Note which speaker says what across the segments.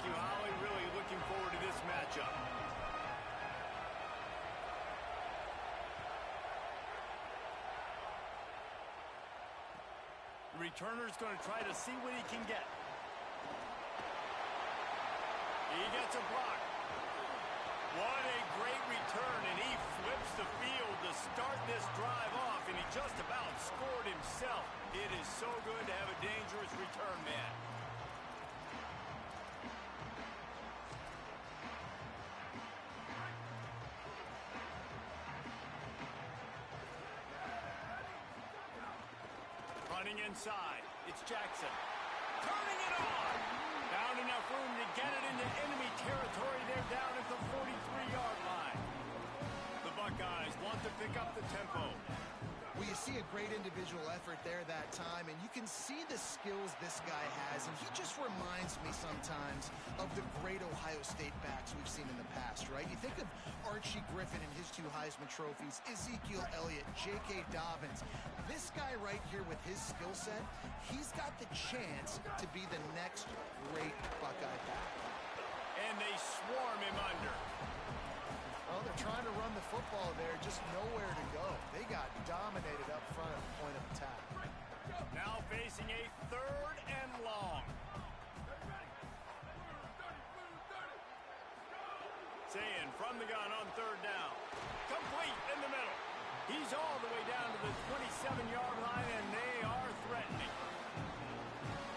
Speaker 1: you, Holly. Really looking forward to this matchup. The returner's going to try to see what he can get. He gets a block. What a great return, and he flips the field to start this drive off, and he just about scored himself. It is so good to have a dangerous return man. Running inside, it's Jackson. Turning it on! Found enough room to get it into enemy territory. They're down at the 43-yard line. The Buckeyes want to pick up the tempo.
Speaker 2: Well, you see a great individual effort there that time, and you can see the skills this guy has, and he just reminds me sometimes of the great Ohio State backs we've seen in the past, right? You think of Archie Griffin and his 2 Heisman trophies, Ezekiel Elliott, J.K. Dobbins. This guy right here with his skill set, he's got the chance to be the next great Buckeye back. And they swarm him under. Well, they're trying to run the football there, just nowhere to go. They got dominated up front at the point of attack.
Speaker 1: Now facing a 3rd and long. Saying from the gun on 3rd down. Complete in the middle. He's all the way down to the 27-yard line, and they are threatening.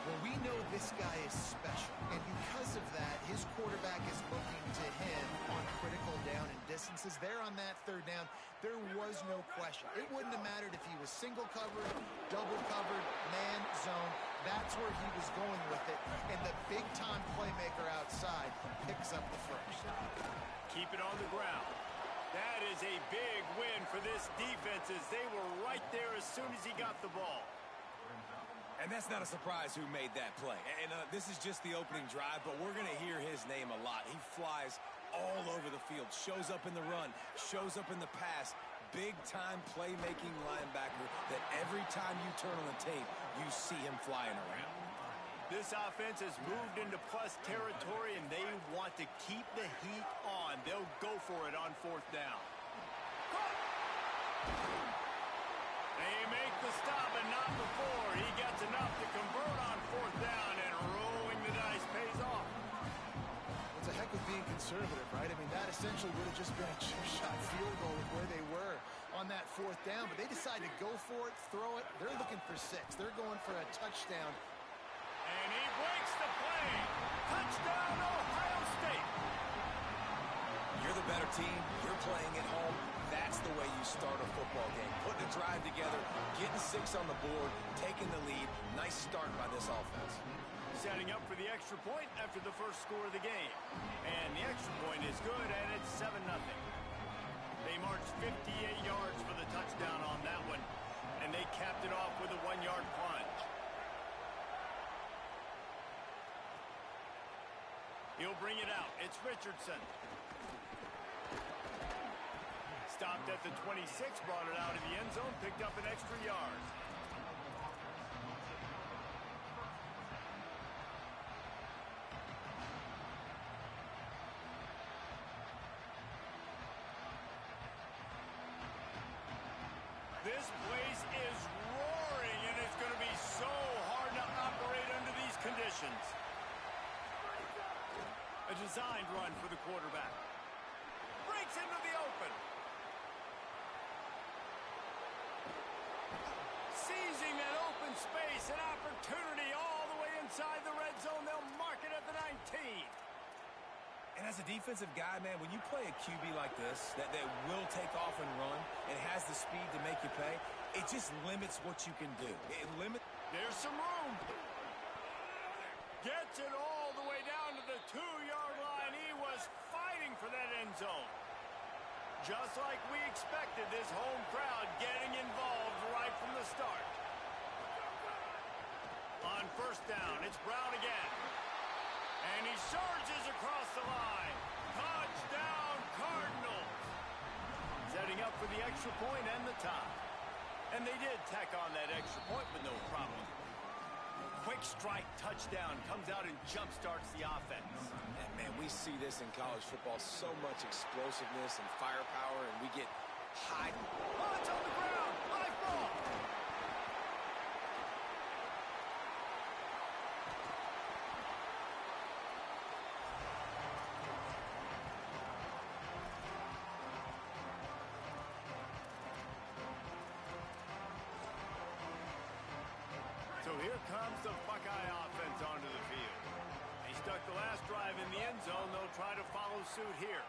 Speaker 2: Well, we know this guy is special, and because of that, his quarterback is looking to him on critical down and distances. There on that 3rd down, there was no question. It wouldn't have mattered if he was single covered, double covered, man, zone. That's where he was going with it, and the big-time playmaker outside picks up the first.
Speaker 1: Keep it on the ground. That is a big win for this defense as they were right there as soon as he got the ball.
Speaker 3: And that's not a surprise who made that play. And this is just the opening drive, but we're going to hear his name a lot. He flies all over the field, shows up in the run, shows up in the pass. Big-time playmaking linebacker that every time you turn on the tape, you see him flying around.
Speaker 1: This offense has moved into plus territory, and they want to keep the heat on. They'll go for it on 4th down. They make the stop, and not before. He gets enough to convert on 4th down, and rolling the dice pays off.
Speaker 2: It's a heck of being conservative, right? I mean, that essentially would have just been a chip-shot field goal with where they were on that 4th down, but they decide to go for it, throw it. They're looking for 6. They're going for a touchdown.
Speaker 1: And he breaks the play. Touchdown, Ohio State.
Speaker 3: You're the better team. You're playing at home. That's the way you start a football game. Putting a drive together, getting 6 on the board, taking the lead. Nice start by this offense.
Speaker 1: Setting up for the extra point after the first score of the game. And the extra point is good, and it's 7-0. They marched 58 yards for the touchdown on that one, and they capped it off with a 1-yard plunge. He'll bring it out. It's Richardson. Stopped at the 26, brought it out of the end zone, picked up an extra yard. This place is roaring, and it's going to be so hard to operate under these conditions. A designed run for the quarterback. Breaks into the open. Seizing that open space, an opportunity all the way inside the red zone. They'll mark it at the 19.
Speaker 3: And as a defensive guy, man, when you play a QB like this, that will take off and run and has the speed to make you pay, it just limits what you can do. It limits.
Speaker 1: There's some room. Gets it all the way down to the 2-yard line. He was fighting for that end zone. Just like we expected, this home crowd getting involved right from the start. On 1st down, it's Brown again. And he surges across the line. Touchdown, Cardinals. Setting up for the extra point and the tie. And they did tack on that extra point, but no problem. Quick strike touchdown comes out and jump starts the offense.
Speaker 3: we see this in college football, so much explosiveness and firepower, and we get high.
Speaker 1: Oh, it's on the ground. High ball. So here comes the Buckeye offense onto the field. They stuck the last drive in the end zone. They'll try to follow suit here.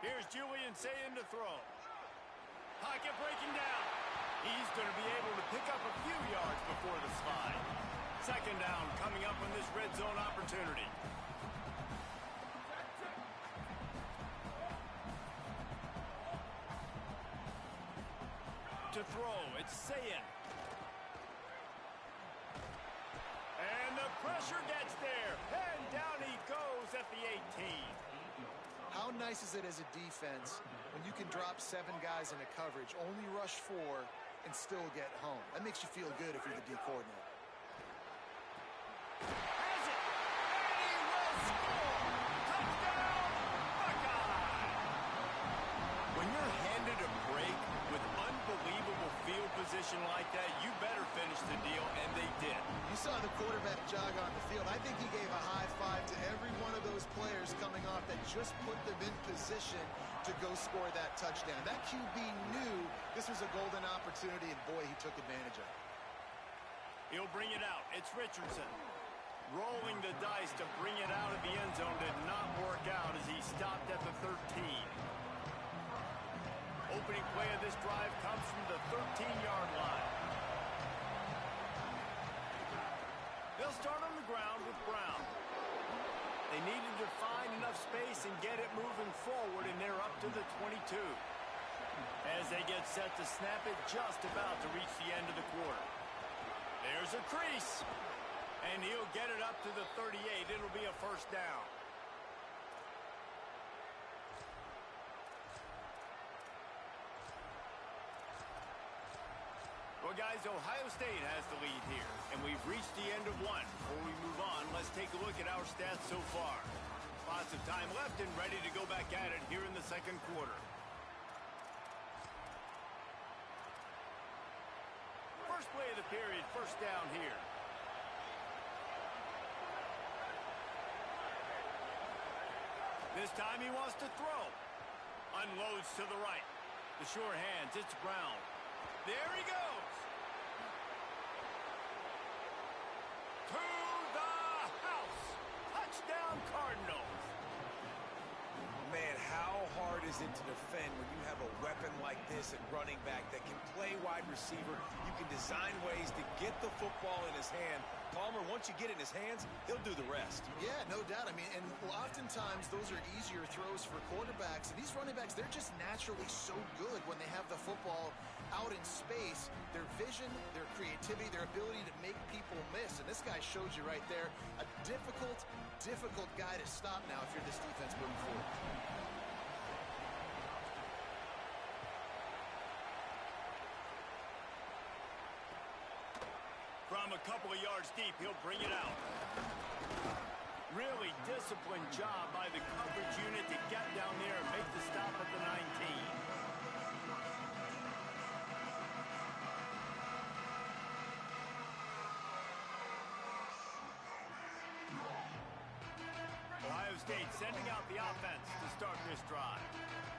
Speaker 1: Here's Julian Sayin to throw. Pocket breaking down. He's going to be able to pick up a few yards before the slide. Second down coming up on this red zone opportunity. To throw, it's Sayin. And the pressure gets there. And down he goes at the 18.
Speaker 2: How nice is it as a defense when you can drop 7 guys into coverage, only rush 4, and still get home? That makes you feel good if you're the D coordinator.
Speaker 1: Has it. And he will score. Touchdown, Buckeye. When you're handed a break with unbelievable field position like that, you better finish the deal, and they did.
Speaker 2: You saw the quarterback jog on the field. I think he gave a high five to every one of those players coming off that just put them in position to go score that touchdown. That QB knew this was a golden opportunity, and boy, he took advantage of it.
Speaker 1: He'll bring it out. It's Richardson. Rolling the dice to bring it out of the end zone did not work out as he stopped at the 13. Opening play of this drive comes from the 13-yard line. They'll start on the ground with Brown. They needed to find enough space and get it moving forward, and they're up to the 22. As they get set to snap it, just about to reach the end of the quarter. There's a crease, and he'll get it up to the 38. It'll be a first down. Well, guys, Ohio State has the lead here, and we've reached the end of one. Before we move on, let's take a look at our stats so far. Lots of time left and ready to go back at it here in the second quarter. First play of the period, first down here. This time he wants to throw. Unloads to the right. The sure hands, it's Brown. There he goes. To the house. Touchdown, Cardinals.
Speaker 3: Man, how hard is it to defend when you have a weapon like this at running back that can play wide receiver? You can design ways to get the football in his hand. Palmer, once you get it in his hands, he'll do the rest.
Speaker 2: Yeah, no doubt. I mean, and oftentimes those are easier throws for quarterbacks. And these running backs, they're just naturally so good when they have the football out in space. Their vision, their creativity, their ability to make people miss. And this guy shows you right there, a difficult guy to stop now if you're this defense moving forward.
Speaker 1: From a couple of yards deep, he'll bring it out. Really disciplined job by the coverage unit to get down there and make the stop at the 19. Ohio State sending out the offense to start this drive.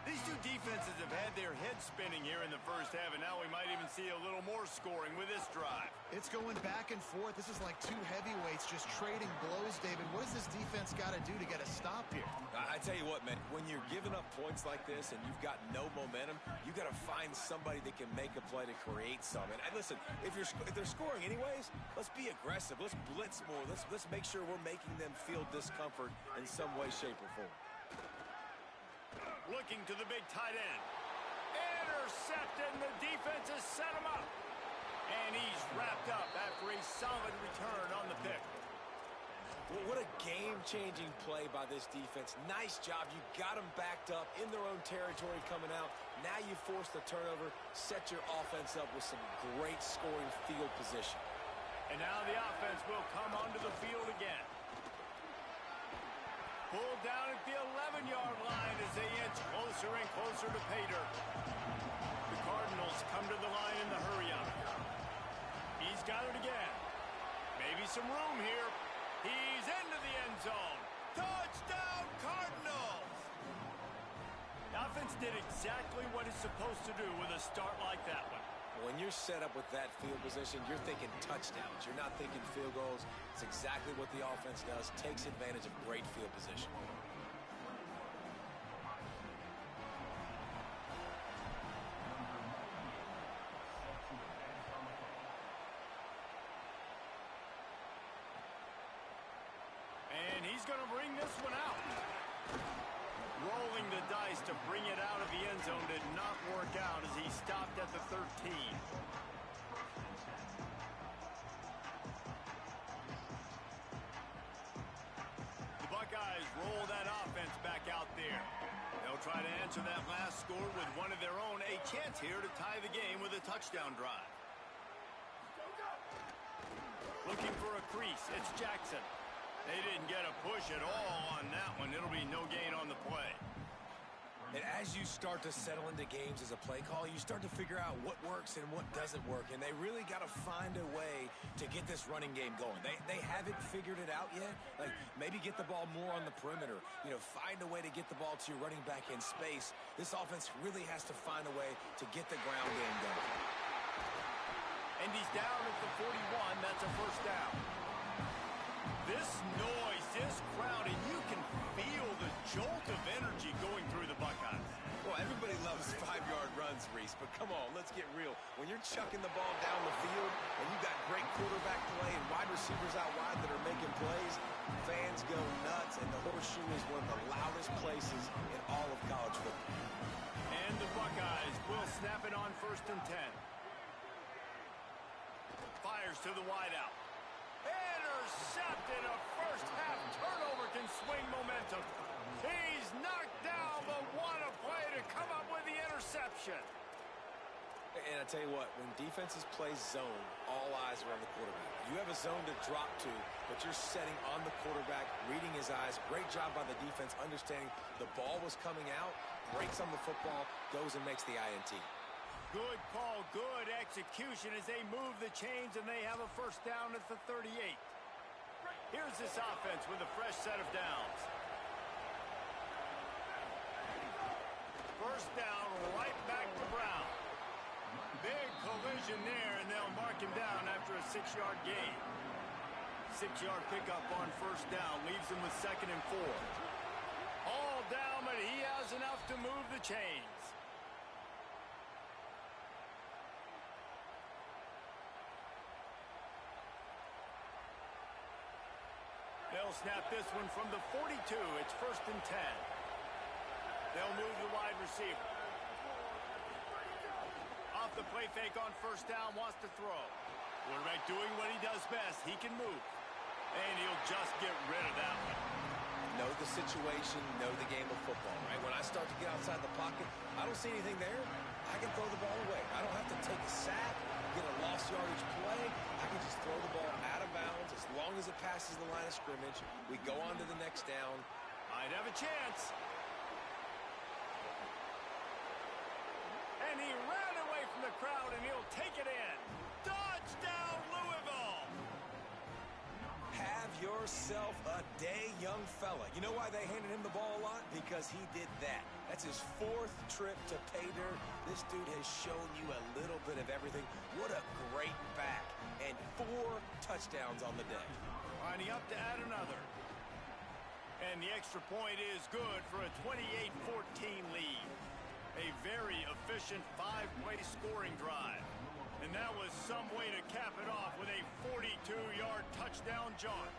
Speaker 1: These two defenses have had their heads spinning here in the first half, and now we might even see a little more scoring with this drive.
Speaker 2: It's going back and forth. This is like two heavyweights just trading blows, David. What does this defense got to do to get a stop here?
Speaker 3: I tell you what, man, when you're giving up points like this and you've got no momentum, you got to find somebody that can make a play to create some. And listen, if they're scoring anyways, let's be aggressive. Let's blitz more. Let's make sure we're making them feel discomfort in some way, shape, or form.
Speaker 1: Looking to the big tight end. Intercepted, and the defense has set him up. And he's wrapped up after a solid return on the pick.
Speaker 3: Well, what a game-changing play by this defense. Nice job. You got them backed up in their own territory coming out. Now you force the turnover, set your offense up with some great scoring field position.
Speaker 1: And now the offense will come onto the field again. Pulled down at the 11-yard line as they inch closer and closer to pay dirt. The Cardinals come to the line in the hurry-up. He's got it again. Maybe some room here. He's into the end zone. Touchdown, Cardinals! The offense did exactly what it's supposed to do with a start like that one.
Speaker 3: When you're set up with that field position, you're thinking touchdowns. You're not thinking field goals. It's exactly what the offense does. Takes advantage of great field position.
Speaker 1: And he's going to bring this one out. Rolling the dice to bring it out of the end zone did not work out as he stopped at the 13. The Buckeyes roll that offense back out there. They'll try to answer that last score with one of their own. A chance here to tie the game with a touchdown drive. Looking for a crease. It's Jackson. They didn't get a push at all on that one. It'll be no gain on the play.
Speaker 3: And as you start to settle into games as a play call, you start to figure out what works and what doesn't work. And they really got to find a way to get this running game going. They haven't figured it out yet. Like, maybe get the ball more on the perimeter. You know, find a way to get the ball to your running back in space. This offense really has to find a way to get the ground game going.
Speaker 1: And he's down at the 41. That's a first down. This noise, this crowd, and you can feel the jolt of energy going through the Buckeyes.
Speaker 3: Well, everybody loves 5-yard runs, Reese, but come on, let's get real. When you're chucking the ball down the field and you've got great quarterback play and wide receivers out wide that are making plays, fans go nuts, and the Horseshoe is one of the loudest places in all of college football.
Speaker 1: And the Buckeyes will snap it on 1st and 10. Fires to the wideout. Intercepted. A first-half turnover can swing momentum. He's knocked down, but what a play to come up with the interception.
Speaker 3: And I tell you what, when defenses play zone, all eyes are on the quarterback. You have a zone to drop to, but you're setting on the quarterback, reading his eyes. Great job by the defense, understanding the ball was coming out, breaks on the football, goes and makes the INT.
Speaker 1: Good call, good execution as they move the chains, and they have a first down at the 38. Here's this offense with a fresh set of downs. First down, right back to Brown. Big collision there, and they'll mark him down after a 6-yard gain. 6-yard pickup on first down leaves him with 2nd and 4. All down, but he has enough to move the chains. They'll snap this one from the 42. It's 1st and 10. They'll move the wide receiver. Off the play fake on first down, wants to throw. Quarterback doing what he does best. He can move. And he'll just get rid of that one.
Speaker 3: Know the situation, know the game of football, right? When I start to get outside the pocket, I don't see anything there. I can throw the ball away. I don't have to take a sack, get a lost yardage play. I can just throw the ball out of bounds as long as it passes the line of scrimmage. We go on to the next down.
Speaker 1: Might have a chance. And he ran away from the crowd, and he'll take it in. Touchdown, Louisville!
Speaker 3: Have yourself a day, young fella. You know why they handed him the ball a lot? Because he did that. That's his 4th trip to pay dirt. This dude has shown you a little bit of everything. What a great back. And 4 touchdowns on the day.
Speaker 1: Lining up to add another. And the extra point is good for a 28-14 lead. A very efficient 5-play scoring drive. And that was some way to cap it off with a 42-yard touchdown jaunt.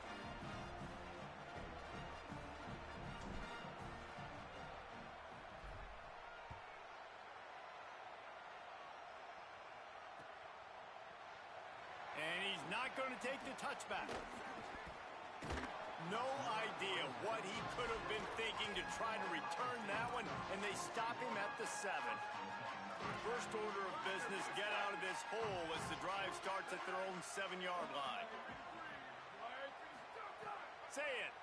Speaker 1: And he's not going to take the touchback. No idea what he could have been thinking to try to return that one, and they stop him at the 7. First order of business, get out of this hole as the drive starts at their own 7-yard line. Say it.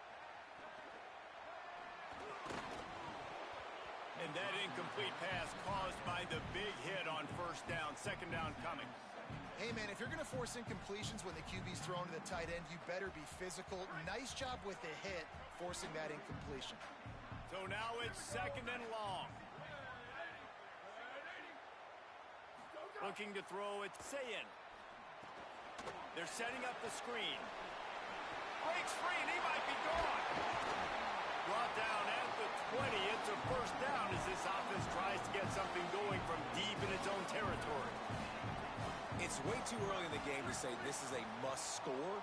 Speaker 1: And that incomplete pass caused by the big hit on first down. Second down coming.
Speaker 2: Hey, man, if you're going to force incompletions when the QB's thrown to the tight end, you better be physical. Nice job with the hit, forcing that incompletion.
Speaker 1: So now it's second and long. Looking to throw it. Sayin. They're setting up the screen. Breaks free, and he might be gone. Brought down at the 20. It's a first down as this offense tries to get something going from deep in its own territory.
Speaker 3: It's way too early in the game to say this is a must score.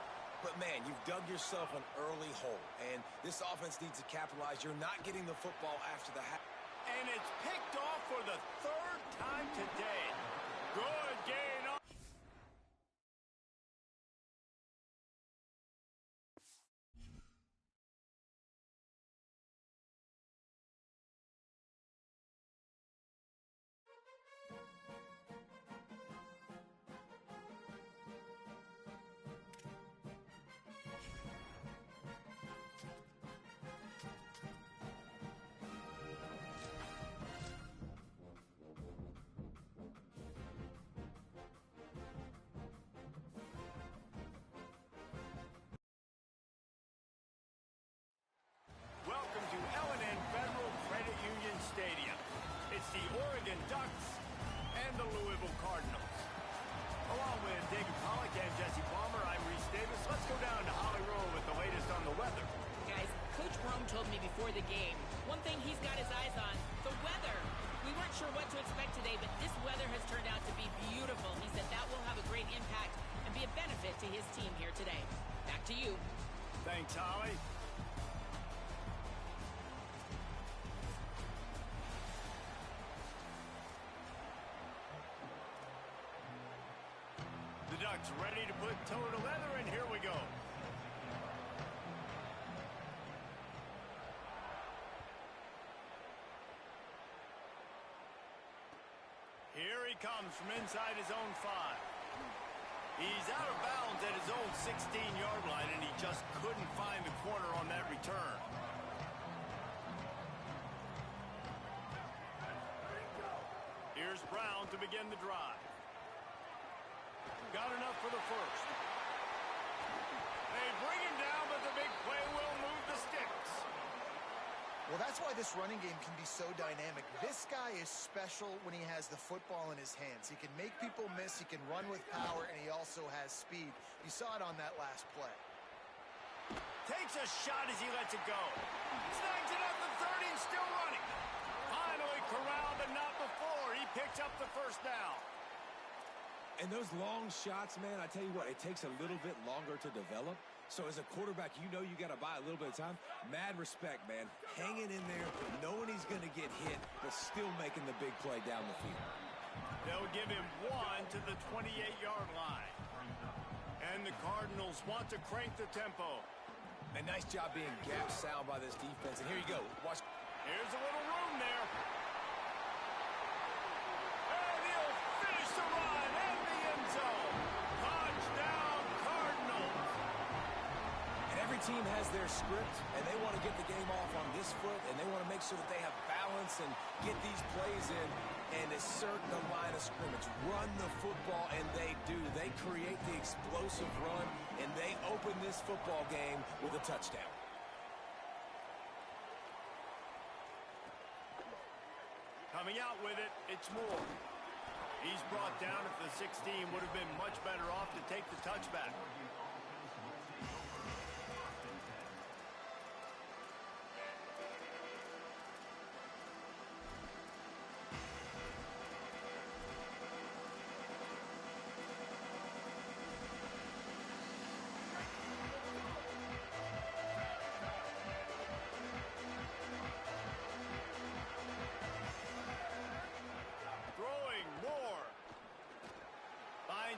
Speaker 3: But, man, you've dug yourself an early hole. And this offense needs to capitalize. You're not getting the football after the half.
Speaker 1: And it's picked off for the third time today. Good gain on. Welcome to L&N Federal Credit Union Stadium. It's the Oregon Ducks and the Louisville Cardinals. Along with David Pollack and Jesse Palmer, I'm Reese Davis. Let's go down to Holly Rowe with the latest on the weather.
Speaker 4: Guys, Coach Rome told me before the game, one thing he's got his eyes on, the weather. We weren't sure what to expect today, but this weather has turned out to be beautiful. He said that will have a great impact and be a benefit to his team here today. Back to you.
Speaker 1: Thanks, Holly. The Ducks ready to put toe to leather, and here we go. Here he comes from inside his own 5. He's out of bounds at his own 16-yard line, and he just couldn't find the corner on that return. Here's Brown to begin the drive. Got enough for the first. They bring him down, but the big play will move the sticks.
Speaker 2: Well, that's why this running game can be so dynamic. This guy is special when he has the football in his hands. He can make people miss, he can run with power, and he also has speed. You saw it on that last play.
Speaker 1: Takes a shot as he lets it go. Snags it at the 30 and still running. Finally corralled, but not before. He picks up the first down.
Speaker 3: And those long shots, man, I tell you what, it takes a little bit longer to develop. So as a quarterback, you know you got to buy a little bit of time. Mad respect, man. Hanging in there, knowing he's going to get hit, but still making the big play down the field.
Speaker 1: They'll give him 1 to the 28-yard line. And the Cardinals want to crank the tempo.
Speaker 3: A nice job being gap sound by this defense. And here you go. Watch.
Speaker 1: Here's a little room there. And he'll finish the run in the end zone. Touchdown, Cardinals.
Speaker 3: And every team has their script, and they want to get the game off on this foot, and they want to make sure that they have balance and get these plays in and assert the line of scrimmage. Run the football, and they do. They create the explosive run, and they open this football game with a touchdown.
Speaker 1: Coming out with it, it's Moore. He's brought down at the 16. Would have been much better off to take the touchback.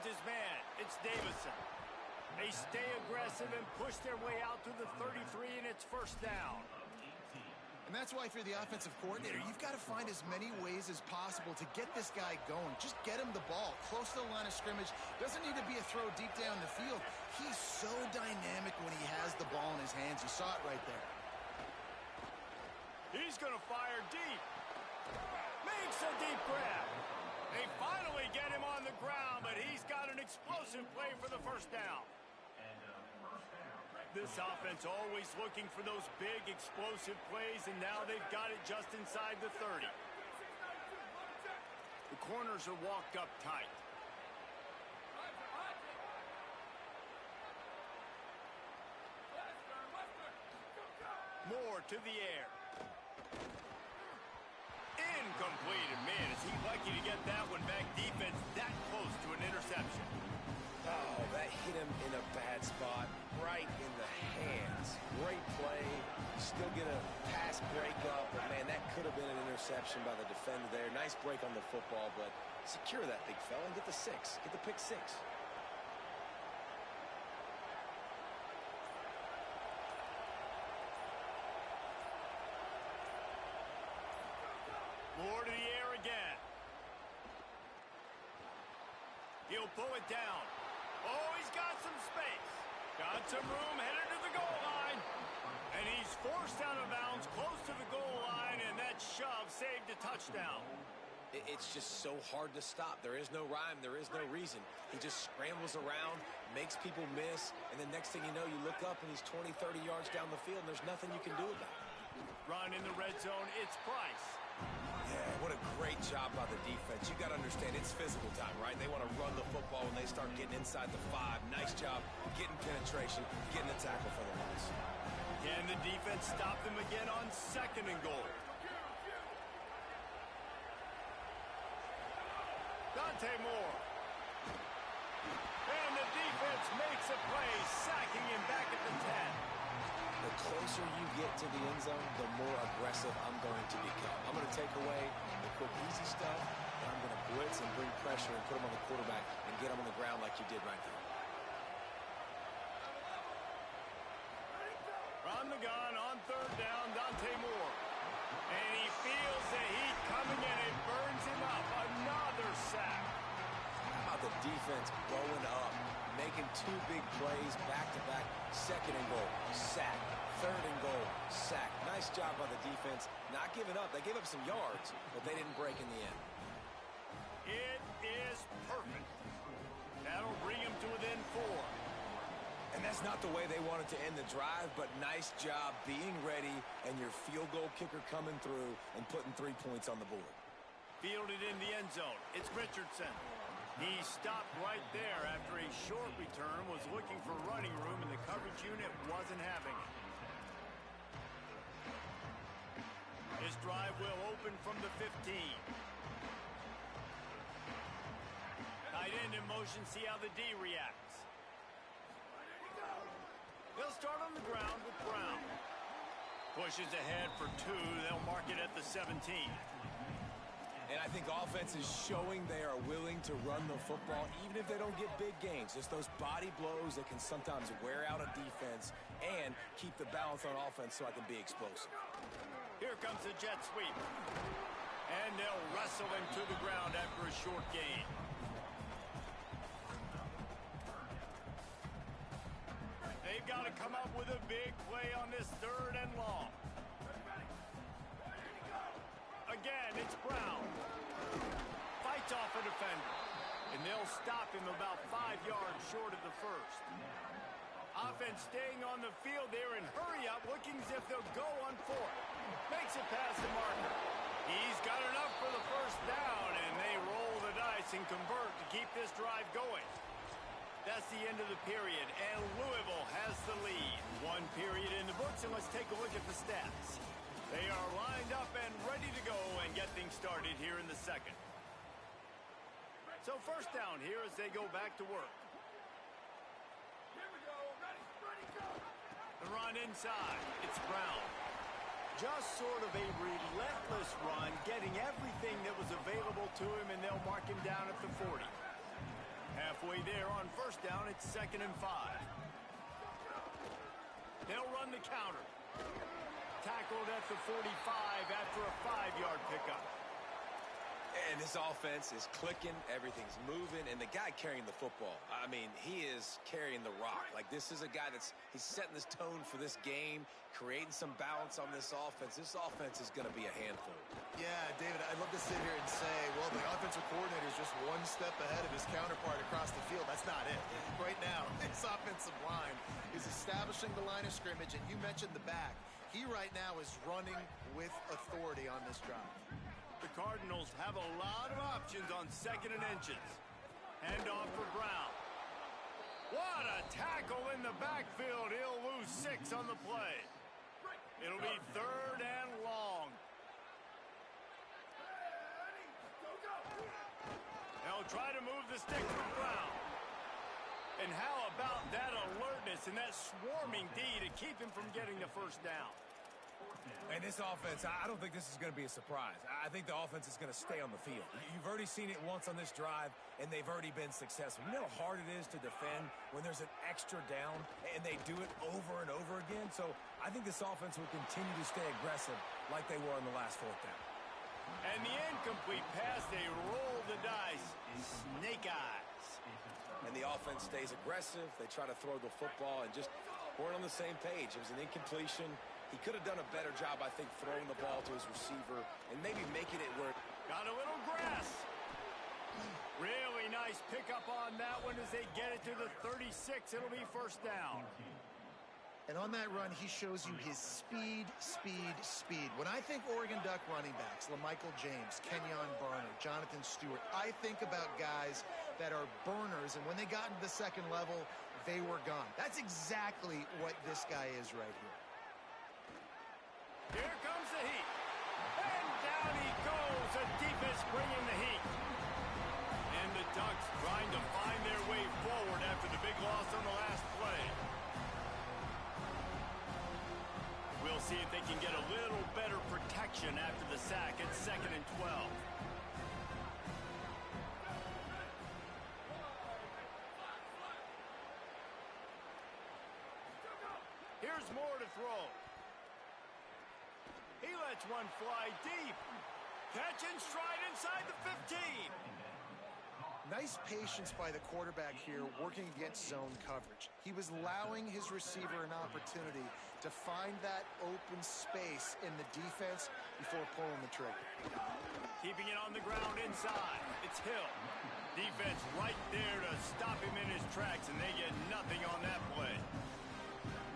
Speaker 1: His man, it's Davison. They stay aggressive and push their way out to the 33, and it's first down.
Speaker 2: And that's why if you're the offensive coordinator, you've got to find as many ways as possible to get this guy going. Just get him the ball close to the line of scrimmage. Doesn't need to be a throw deep down the field. He's so dynamic when he has the ball in his hands. You saw it right there.
Speaker 1: He's going to fire deep. Makes a deep grab. They finally get him on the ground, but he's got an explosive play for the first down. This offense always looking for those big explosive plays, and now they've got it just inside the 30. The corners are walked up tight. Moore to the air. Incomplete. Man, is he lucky to get that one back. Defense that close to an interception.
Speaker 3: Oh, that hit him in a bad spot, right in the hands. Great play. Still get a pass break up, but man, that could have been an interception by the defender there. Nice break on the football, but secure that big fella and get the six. Get the pick six.
Speaker 1: Moore to the air again. He'll pull it down. Oh, he's got some space. Got some room, headed to the goal line. And he's forced out of bounds close to the goal line, and that shove saved a touchdown.
Speaker 3: It's just so hard to stop. There is no rhyme. There is no reason. He just scrambles around, makes people miss, and the next thing you know, you look up and he's 20, 30 yards down the field, and there's nothing you can do about it.
Speaker 1: Run in the red zone, it's Price.
Speaker 3: Yeah, what a great job by the defense. You got to understand, it's physical time, right? They want to run the football when they start getting inside the 5. Nice job getting penetration, getting the tackle for the loss.
Speaker 1: Can the defense stop them again on 2nd and goal? Dante Moore. And the defense makes a play, sacking him back at the 10.
Speaker 3: The closer you get to the end zone, the more aggressive I'm going to become. I'm going to take away the quick, easy stuff, and I'm going to blitz and bring pressure and put him on the quarterback and get him on the ground like you did right there.
Speaker 1: From the gun on 3rd down, Dante Moore. And he feels the heat coming in. It burns him up. Another sack.
Speaker 3: How about the defense going up, making 2 big plays back-to-back. 2nd and goal, sack. 3rd and goal, sack. Nice job by the defense. Not giving up. They gave up some yards, but they didn't break in the end.
Speaker 1: It is perfect. That'll bring him to within 4.
Speaker 3: And that's not the way they wanted to end the drive, but nice job being ready and your field goal kicker coming through and putting 3 points on the board.
Speaker 1: Fielded in the end zone. It's Richardson. He stopped right there after a short return, was looking for running room, and the coverage unit wasn't having it. His drive will open from the 15. Tight end in motion, see how the D reacts. They'll start on the ground with Brown. Pushes ahead for 2. They'll mark it at the 17.
Speaker 3: And I think offense is showing they are willing to run the football, even if they don't get big gains. Just those body blows that can sometimes wear out a defense and keep the balance on offense so I can be explosive.
Speaker 1: Here comes the jet sweep. And they'll wrestle him to the ground after a short gain. They've got to come up with a big play on this 3rd and long. Again, it's Brown. Fights off a defender. And they'll stop him about 5 yards short of the 1st. Offense staying on the field there and hurry up, looking as if they'll go on 4th. Makes it past the marker. He's got enough for the 1st down, and they roll the dice and convert to keep this drive going. That's the end of the period, and Louisville has the lead. 1 period in the books, and let's take a look at the stats. They are lined up and ready to go and get things started here in the 2nd. So 1st down here as they go back to work.
Speaker 5: Here we go. Ready, go.
Speaker 1: The run inside. It's Brown. Just sort of a relentless run, getting everything that was available to him, and they'll mark him down at the 40. Halfway there on 1st down, it's 2nd and 5. They'll run the counter. Tackled at the 45 after a 5-yard pickup.
Speaker 3: And this offense is clicking, everything's moving, and the guy carrying the football, I mean, he is carrying the rock. Like, this is a guy he's setting this tone for this game, creating some balance on this offense. This offense is going to be a handful.
Speaker 2: Yeah, David, I'd love to sit here and say, well, the offensive coordinator is just one step ahead of his counterpart across the field. That's not it. Right now, this offensive line is establishing the line of scrimmage, and you mentioned the back. He right now is running with authority on this drive.
Speaker 1: The Cardinals have a lot of options on 2nd and inches. Hand off for Brown. What a tackle in the backfield. He'll lose 6 on the play. It'll be 3rd and long. They'll try to move the stick for Brown. And how about that alertness and that swarming D to keep him from getting the first down?
Speaker 3: And this offense, I don't think this is going to be a surprise. I think the offense is going to stay on the field. You've already seen it once on this drive, and they've already been successful. You know how hard it is to defend when there's an extra down, and they do it over and over again? So I think this offense will continue to stay aggressive like they were on the last 4th down.
Speaker 1: And the incomplete pass, they roll the dice. Snake eyes.
Speaker 3: And the offense stays aggressive. They try to throw the football and just weren't on the same page. It was an incompletion. He could have done a better job, I think, throwing the ball to his receiver and maybe making it work.
Speaker 1: Got a little grass. Really nice pickup on that one as they get it to the 36. It'll be 1st down.
Speaker 2: And on that run, he shows you his speed. When I think Oregon Duck running backs, LaMichael James, Kenyon Barner, Jonathan Stewart, I think about guys that are burners, and when they got into the 2nd level, they were gone. That's exactly what this guy is right here.
Speaker 1: Here comes the heat. And down he goes. The defense bringing the heat. And the Ducks trying to find their way forward after the big loss on the last play. We'll see if they can get a little better protection after the sack at 2nd and 12. Here's more to throw. He lets one fly deep. Catch and stride inside the 15.
Speaker 2: Nice patience by the quarterback here working against zone coverage. He was allowing his receiver an opportunity to find that open space in the defense before pulling the trigger.
Speaker 1: Keeping it on the ground inside. It's Hill. Defense right there to stop him in his tracks, and they get nothing on that play.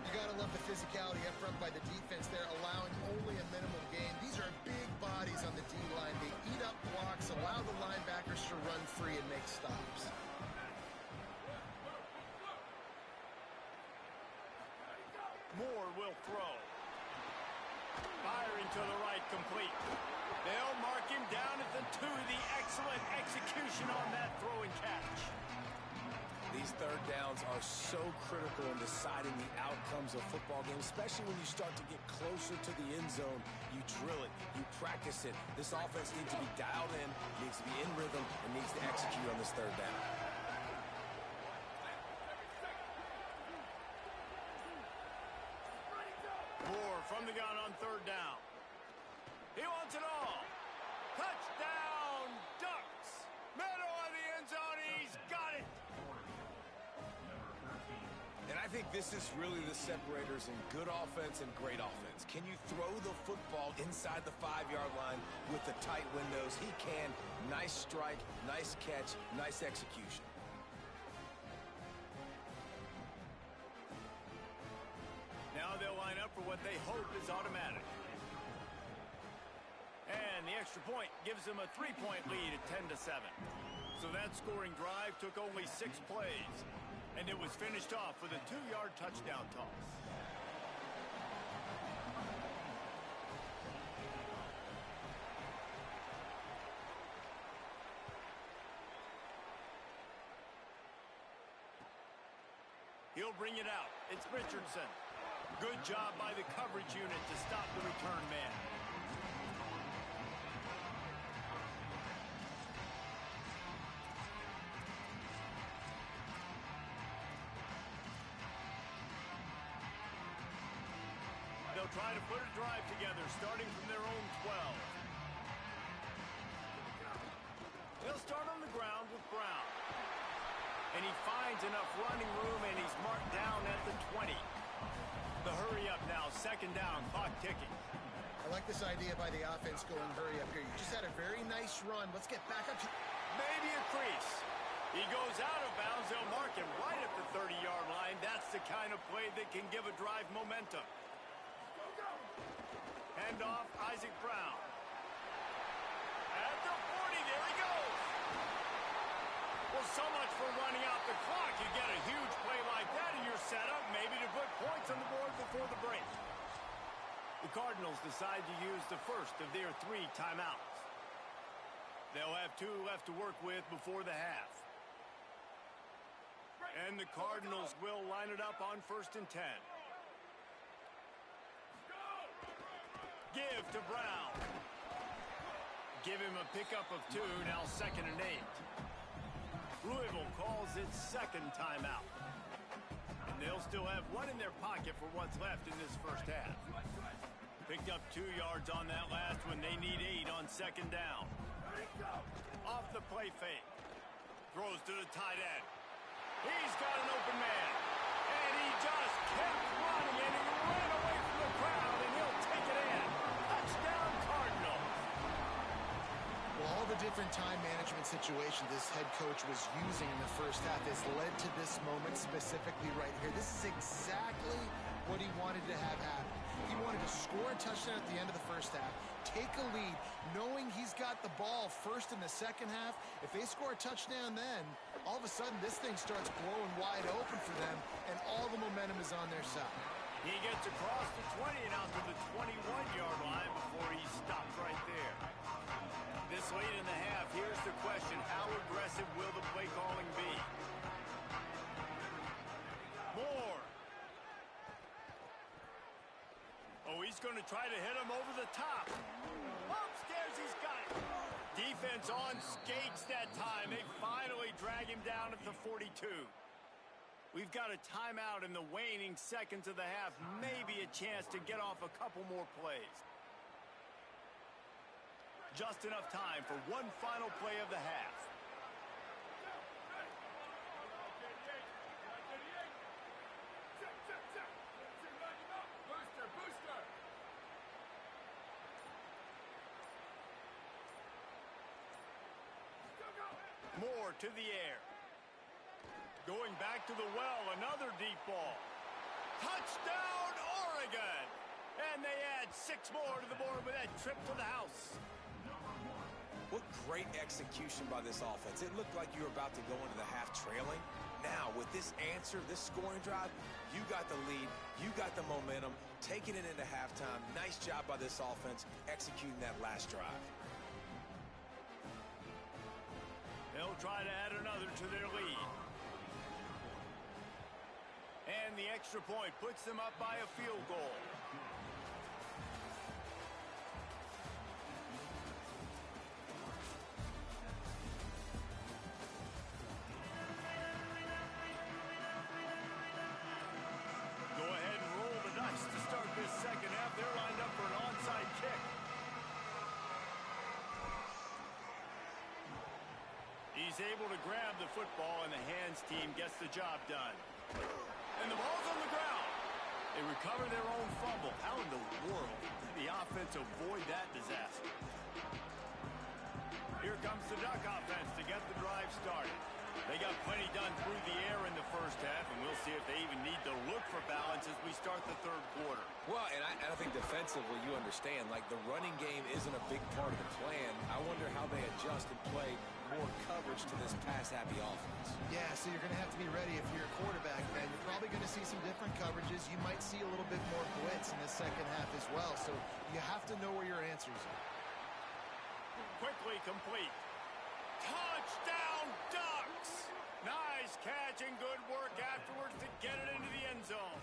Speaker 2: You got to love the physicality up front by the defense there, allowing only a minimum gain. These are big bodies on the D-line. They eat up blocks, allow the linebackers to run free and make stops.
Speaker 1: Moore will throw. Firing to the right, complete. They'll mark him down at the 2. The excellent execution on that throw and catch.
Speaker 3: These 3rd downs are so critical in deciding the outcomes of football games, especially when you start to get closer to the end zone. You drill it, you practice it. This offense needs to be dialed in, needs to be in rhythm, and needs to execute on this 3rd down.
Speaker 1: Moore from the gun on 3rd down. He wants it all. Touchdown, Ducks. Middle of the end zone, he's got it.
Speaker 3: And I think this is really the separators in good offense and great offense. Can you throw the football inside the 5-yard line with the tight windows? He can. Nice strike, nice catch, nice execution.
Speaker 1: Now they'll line up for what they hope is automatic. And the extra point gives them a 3-point lead at 10-7. So that scoring drive took only 6 plays. And it was finished off with a 2-yard touchdown toss. He'll bring it out. It's Richardson. Good job by the coverage unit to stop the return man. They'll try to put a drive together, starting from their own 12. They'll start on the ground with Brown. And he finds enough running room, and he's marked down at the 20. The hurry up now, second down, clock ticking.
Speaker 2: I like this idea by the offense going hurry up here. You just had a very nice run. Let's get back up to...
Speaker 1: Maybe a crease. He goes out of bounds. They'll mark him right at the 30-yard line. That's the kind of play that can give a drive momentum. Hand off, Isaac Brown. At the 40, there he goes. Well, so much for running out the clock. You get a huge play like that, and you're set up maybe to put points on the board before the break. The Cardinals decide to use the first of their 3 timeouts. They'll have 2 left to work with before the half. And the Cardinals will line it up on 1st and 10. Give to Brown. Give him a pickup of 2, now 2nd and 8. Louisville calls its 2nd timeout. And they'll still have 1 in their pocket for what's left in this first half. Picked up 2 yards on that last one. They need 8 on 2nd down. Off the play fake. Throws to the tight end. He's got an open man. And he just kept running, and he ran away from the crowd, and he'll take it in. Touchdown, Cardinals.
Speaker 2: Well, all the different time management situations this head coach was using in the first half has led to this moment specifically right here. This is exactly what he wanted to have happen. He wanted to score a touchdown at the end of the first half, take a lead, knowing he's got the ball first in the second half. If they score a touchdown then, all of a sudden this thing starts blowing wide open for them, and all the momentum is on their side.
Speaker 1: He gets across the 20 and out to the 21-yard line before he stops right there. This late in the half, here's the question: how aggressive will the play calling be? Moore. Oh, he's going to try to hit him over the top. Upstairs, he's got it. Defense on skates that time. They finally drag him down at the 42. We've got a timeout in the waning seconds of the half. Maybe a chance to get off a couple more plays. Just enough time for one final play of the half. Moore to the air. Going back to the well, another deep ball. Touchdown, Oregon! And they add 6 more to the board with that trip to the house.
Speaker 3: What great execution by this offense. It looked like you were about to go into the half trailing. Now, with this answer, this scoring drive, you got the lead, you got the momentum, taking it into halftime. Nice job by this offense executing that last drive.
Speaker 1: They'll try to add another to their lead. And the extra point puts them up by a field goal. Go ahead and roll the dice to start this second half. They're lined up for an onside kick. He's able to grab the football, and the hands team gets the job done. And the ball's on the ground. They recover their own fumble. How in the world did the offense avoid that disaster? Here comes the Duck offense to get the drive started. They got plenty done through the air in the first half, and we'll see if they even need to look for balance as we start the third quarter.
Speaker 3: Well, and I think defensively, you understand, like the running game isn't a big part of the plan. I wonder how they adjust and play more coverage to this pass-happy offense.
Speaker 2: Yeah, so you're going to have to be ready if you're a quarterback, man. You're probably going to see some different coverages. You might see a little bit more blitz in the second half as well, so you have to know where your answers are.
Speaker 1: Quickly complete. Touchdown, Ducks! Nice catch and good work afterwards to get it into the end zone.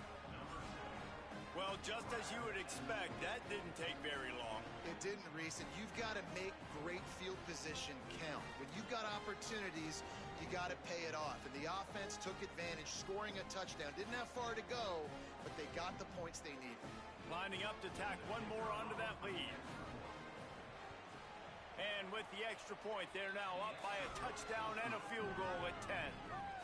Speaker 1: Well, just as you would expect, that didn't take very long.
Speaker 2: It didn't, Reese, and you've got to make great field position count. When you've got opportunities, you got to pay it off. And the offense took advantage, scoring a touchdown. Didn't have far to go, but they got the points they needed.
Speaker 1: Lining up to tack one more onto that lead. And with the extra point, they're now up by a touchdown and a field goal at 10.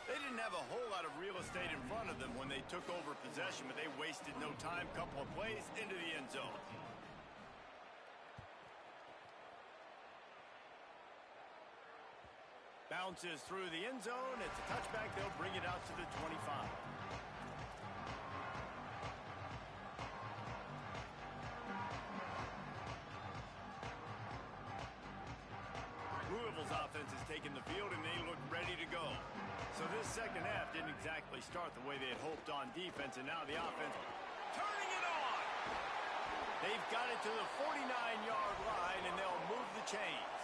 Speaker 1: They didn't have a whole lot of real estate in front of them when they took over possession, but they wasted no time. Couple of plays into the end zone. Bounces through the end zone. It's a touchback. They'll bring it out to the 25. Louisville's offense has taken the field, and they look ready to go. So this second half didn't exactly start the way they had hoped on defense, and now the offense turning it on. They've got it to the 49-yard line, and they'll move the chains.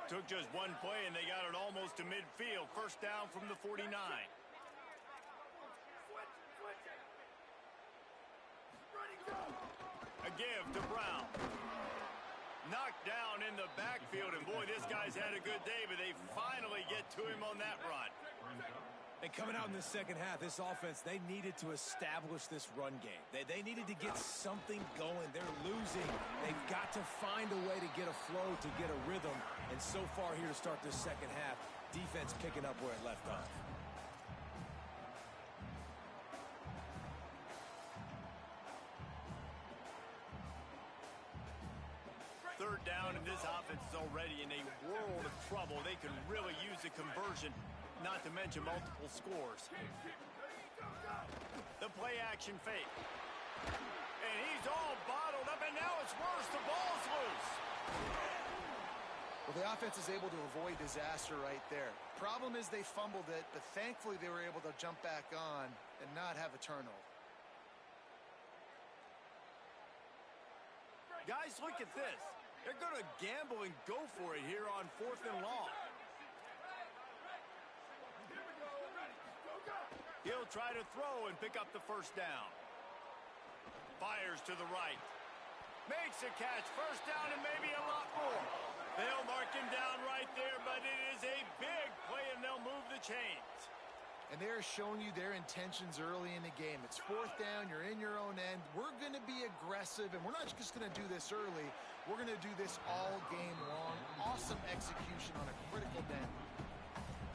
Speaker 1: Took just one play, and they got it almost to midfield. First down from the 49. A give to Brown. Knocked down in the backfield, and boy, this guy's had a good day, but they finally get to him on that run.
Speaker 3: And coming out in the second half, this offense, they needed to establish this run game. They needed to get something going. They're losing. They've got to find a way to get a flow, to get a rhythm. And so far here to start this second half, defense picking up where it left off.
Speaker 1: Third down, and this offense is already in a world of trouble. They can really use a conversion, not to mention multiple scores. The play action fake. And he's all bottled up, and now it's worse. The ball's loose.
Speaker 2: Well, the offense is able to avoid disaster right there. Problem is they fumbled it, but thankfully they were able to jump back on and not have a turnover.
Speaker 1: Guys, look at this. They're going to gamble and go for it here on 4th and long. He'll try to throw and pick up the first down. Fires to the right. Makes a catch. First down and maybe a lot more. They'll mark him down right there, but it is a big play, and they'll move the chains.
Speaker 2: And they're showing you their intentions early in the game. It's 4th down. You're in your own end. We're going to be aggressive, and we're not just going to do this early. We're going to do this all game long. Awesome execution on a critical down.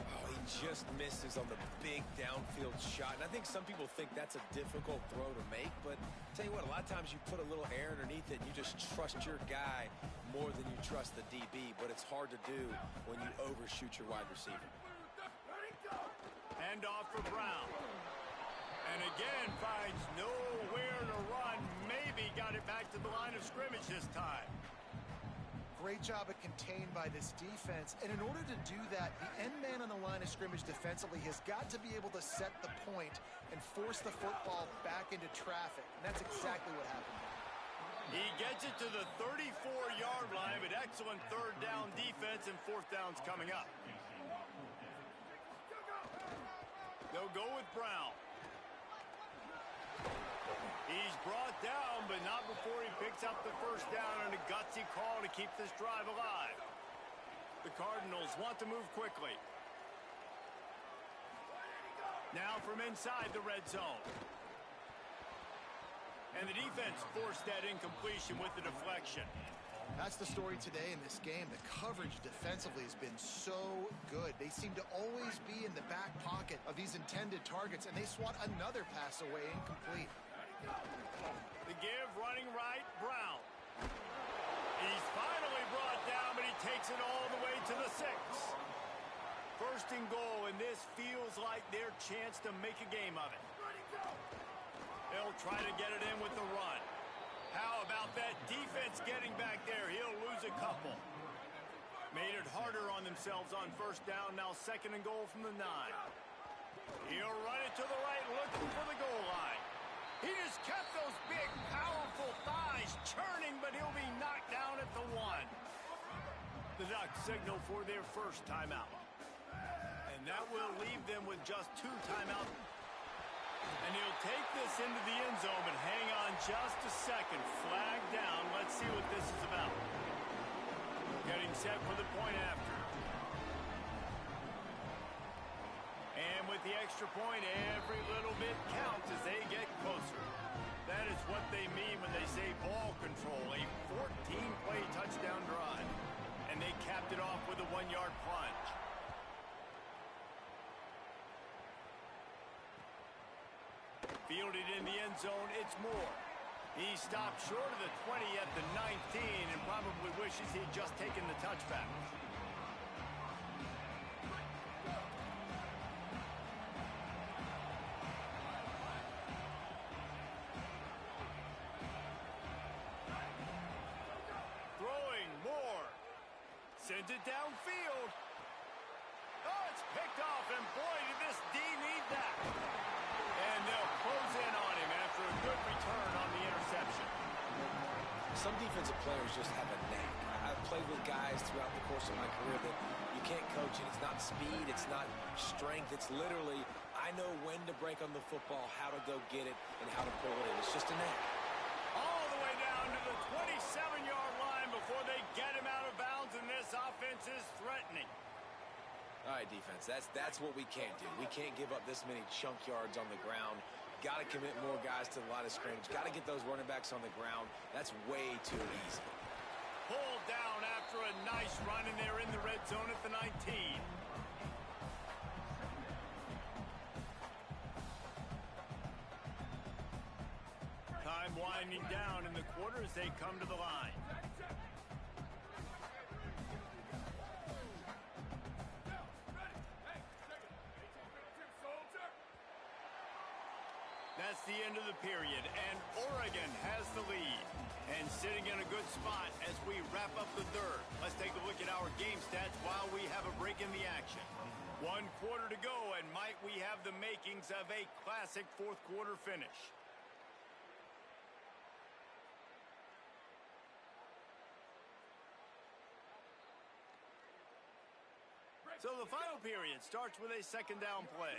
Speaker 3: Oh, he just misses on the big downfield shot. And I think some people think that's a difficult throw to make, but tell you what, a lot of times you put a little air underneath it and you just trust your guy more than you trust the DB, but it's hard to do when you overshoot your wide receiver.
Speaker 1: Hand off for Brown. And again, finds nowhere to run. Maybe got it back to the line of scrimmage this time.
Speaker 2: Great job of contained by this defense. And in order to do that, the end man on the line of scrimmage defensively has got to be able to set the point and force the football back into traffic. And that's exactly what happened.
Speaker 1: He gets it to the 34-yard line, but excellent third down defense, and 4th down's coming up. They'll go with Brown. He's brought down, but not before he picks up the first down on a gutsy call to keep this drive alive. The Cardinals want to move quickly. Now from inside the red zone. And the defense forced that incompletion with the deflection.
Speaker 2: That's the story today in this game. The coverage defensively has been so good. They seem to always be in the back pocket of these intended targets, and they swat another pass away incomplete.
Speaker 1: The give running right, Brown. He's finally brought down, but he takes it all the way to the 6. First and goal, and this feels like their chance to make a game of it. They'll try to get it in with the run. How about that defense getting back there? He'll lose a couple. Made it harder on themselves on first down. Now 2nd and goal from the 9. He'll run it to the right, looking for the goal line. He just kept those big, powerful thighs churning, but he'll be knocked down at the 1. The Ducks signal for their first timeout. And that will leave them with just 2 timeouts. And he'll take this into the end zone, but hang on just a second. Flag down. Let's see what this is about. Getting set for the point after. And And with the extra point, every little bit counts as they get closer. That is what they mean when they say ball control, a 14-play touchdown drive. And they capped it off with a 1-yard plunge. Fielded in the end zone, it's Moore. He stopped short of the 20 at the 19 and probably wishes he'd just taken the touchback. Throwing, Moore. Sends it downfield. Oh, it's picked off, and boy, did this D need that. And they'll close in on him after a good return on the interception.
Speaker 3: Some defensive players just have a knack. I've played with guys throughout the course of my career that you can't coach it. It's not speed, it's not strength. It's literally, I know when to break on the football, how to go get it, and how to pull it in. It's just a knack.
Speaker 1: All the way down to the 27-yard line before they get him out of bounds, and this offense is threatening.
Speaker 3: All right, defense, that's what we can't do. We can't give up this many chunk yards on the ground. Got to commit more guys to the line of scrimmage. Got to get those running backs on the ground. That's way too easy.
Speaker 1: Pulled down after a nice run, and they're in the red zone at the 19. Time winding down in the quarter as they come to the line. That's the end of the period, and Oregon has the lead. And sitting in a good spot as we wrap up the third. Let's take a look at our game stats while we have a break in the action. 1 quarter to go, and might we have the makings of a classic fourth quarter finish. So the final period starts with a second down play.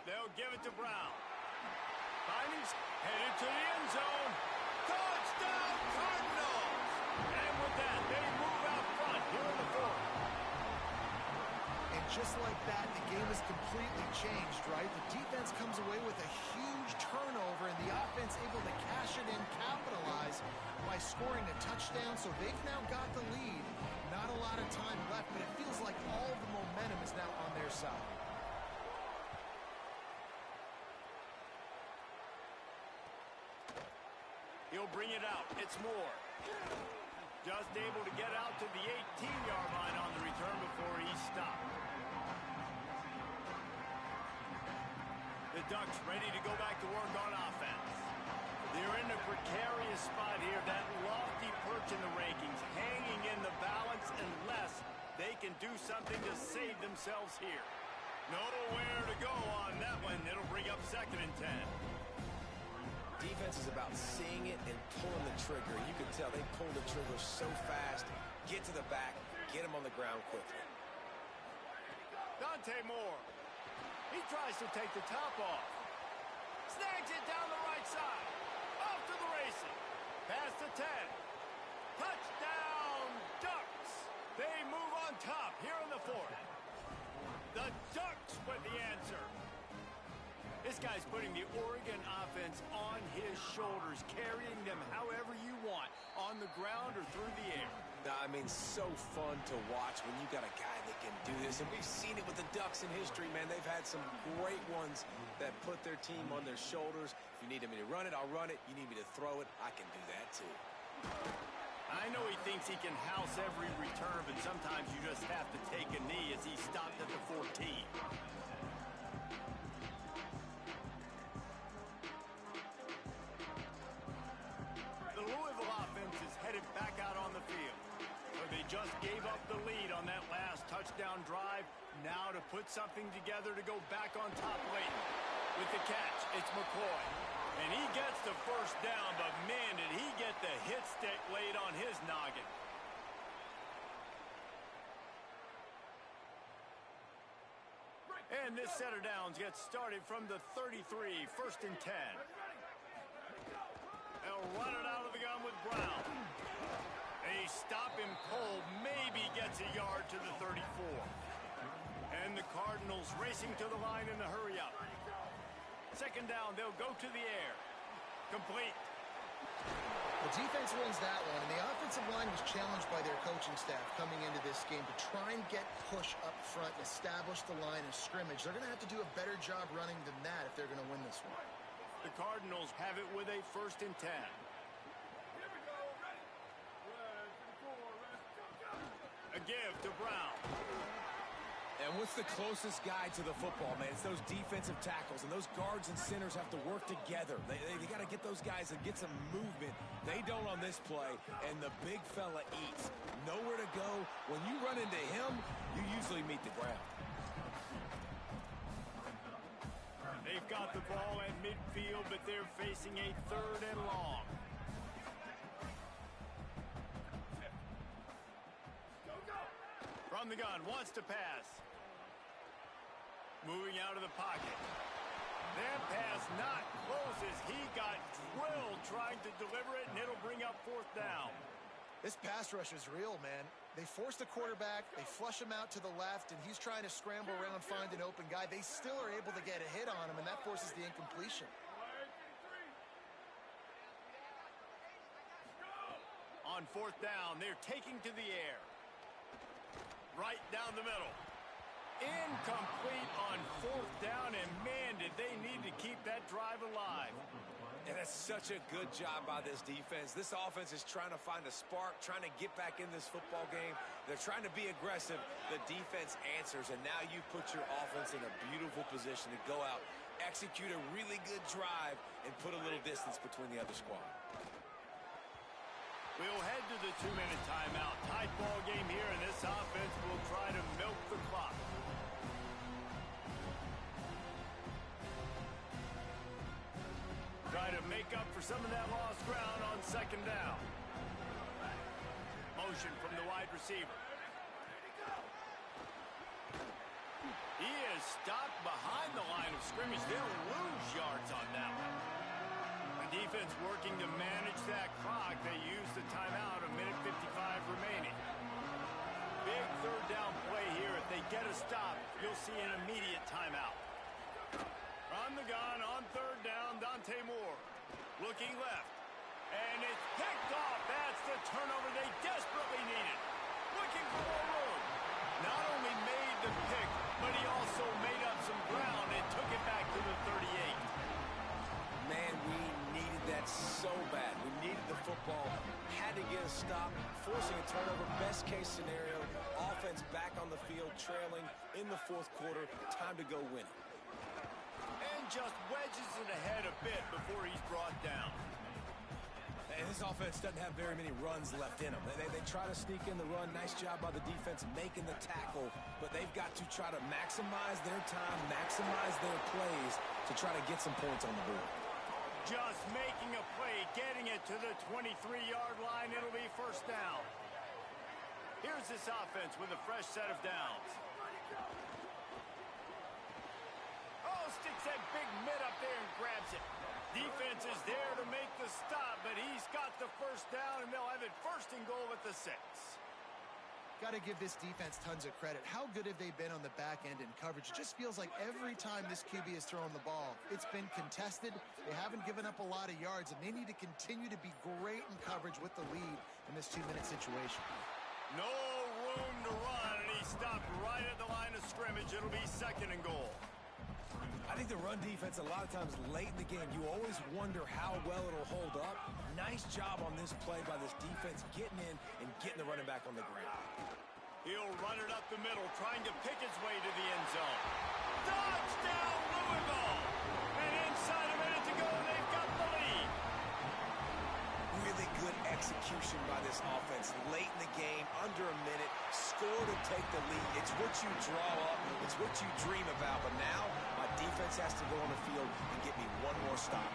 Speaker 1: They'll give it to Brown. Finding, headed to the end zone. Touchdown, Cardinals! And with that, they move out front here in the fourth.
Speaker 2: And just like that, the game is completely changed, right? The defense comes away with a huge turnover, and the offense able to cash it in, capitalize by scoring a touchdown, so they've now got the lead. Not a lot of time left, but it feels like all the momentum is now on their side.
Speaker 1: He'll bring it out. It's Moore. Just able to get out to the 18-yard line on the return before he's stopped. The Ducks ready to go back to work on offense. They're in a precarious spot here, that lofty perch in the rankings, hanging in the balance unless they can do something to save themselves here. Nowhere to go on that one. It'll bring up 2nd and 10.
Speaker 3: Defense is about seeing it and pulling the trigger. You can tell they pull the trigger so fast, get to the back, get him on the ground quickly.
Speaker 1: Dante Moore. He tries to take the top off. Snags it down the right side. Off to the races. Past the 10. Touchdown, Ducks. They move on top here in the fourth. The Ducks with the answer. This guy's putting the Oregon offense on his shoulders, carrying them however you want, on the ground or through the air.
Speaker 3: I mean, so fun to watch when you got a guy that can do this. And we've seen it with the Ducks in history, man. They've had some great ones that put their team on their shoulders. If you need me to run it, I'll run it. You need me to throw it, I can do that too.
Speaker 1: I know he thinks he can house every return, but sometimes you just have to take a knee as he stopped at the 14. The Louisville offense is headed back out on the field. So they just gave up the lead on that last touchdown drive. Now to put something together to go back on top late. With the catch, it's McCoy. And he gets the first down, but man, did he get the hit stick laid on his noggin. And this set of downs gets started from the 33, 1st and 10. They'll run it out of the gun with Brown. They stop him cold, maybe gets a yard to the 34. And the Cardinals racing to the line in the hurry-up. Second down, they'll go to the air. Complete.
Speaker 2: The defense wins that one, and the offensive line was challenged by their coaching staff coming into this game to try and get push up front and establish the line of scrimmage. They're going to have to do a better job running than that if they're going to win this one.
Speaker 1: The Cardinals have it with a 1st and 10.
Speaker 5: Here we go. Ready? 1, 2, 3, 4. Go.
Speaker 1: A give to Brown.
Speaker 3: And what's the closest guy to the football, man? It's those defensive tackles, and those guards and centers have to work together. They got to get those guys and get some movement. They don't on this play, and the big fella eats. Nowhere to go. When you run into him, you usually meet the ground.
Speaker 1: They've got the ball at midfield, but they're facing a 3rd and long.
Speaker 5: Go, go.
Speaker 1: From the gun, wants to pass. Moving out of the pocket. That pass not close as he got drilled trying to deliver it, and it'll bring up 4th down.
Speaker 2: This pass rush is real, man. They force the quarterback, they flush him out to the left, and he's trying to scramble around, find an open guy. They still are able to get a hit on him, and that forces the incompletion.
Speaker 1: On 4th down, they're taking to the air. Right down the middle. Incomplete on 4th down, and man, did they need to keep that drive alive.
Speaker 3: And that's such a good job by this defense. This offense is trying to find a spark, trying to get back in this football game. They're trying to be aggressive. The defense answers, and now you put your offense in a beautiful position to go out, execute a really good drive, and put a little distance between the other squad.
Speaker 1: We'll head to the 2-minute timeout. Tight ball game here, and this offense will try to milk the clock. Try to make up for some of that lost ground on 2nd down. Motion from the wide receiver. He is stopped behind the line of scrimmage. They'll lose yards on that one. The defense working to manage that clock. They use the timeout, 1:55 remaining. Big 3rd down play here. If they get a stop, you'll see an immediate timeout. From the gun on 3rd down, Dante Moore. Looking left. And it's picked off. That's the turnover they desperately needed. Looking for more room. Not only made the pick, but he also made up some ground and took it back to the 38.
Speaker 3: Man, we needed that so bad. We needed the football. Had to get a stop, forcing a turnover. Best case scenario, offense back on the field, trailing in the 4th quarter. Time to go win it.
Speaker 1: And just wedges it ahead a bit before he's brought down.
Speaker 3: And this offense doesn't have very many runs left in them. They try to sneak in the run. Nice job by the defense making the tackle. But they've got to try to maximize their time, maximize their plays to try to get some points on the board.
Speaker 1: Just making a play, getting it to the 23-yard line. It'll be 1st down. Here's this offense with a fresh set of downs. Oh, sticks that big mitt up there and grabs it. Defense is there to make the stop, but he's got the 1st down, and they'll have it 1st and goal at the 6.
Speaker 2: Got to give this defense tons of credit. How good have they been on the back end in coverage? It just feels like every time this QB has thrown the ball, it's been contested. They haven't given up a lot of yards, and they need to continue to be great in coverage with the lead in this 2-minute situation.
Speaker 1: No room to run, and he stopped right at the line of scrimmage. It'll be 2nd and goal.
Speaker 3: I think the run defense, a lot of times late in the game, you always wonder how well it'll hold up. Nice job on this play by this defense, getting in and getting the running back on the ground.
Speaker 1: He'll run it up the middle, trying to pick his way to the end zone. Touchdown, Louisville! And inside a minute to go, they've got the lead.
Speaker 3: Really good execution by this offense. Late in the game, under a minute, score to take the lead. It's what you draw up. It's what you dream about. But now, my defense has to go on the field and get me one more stop.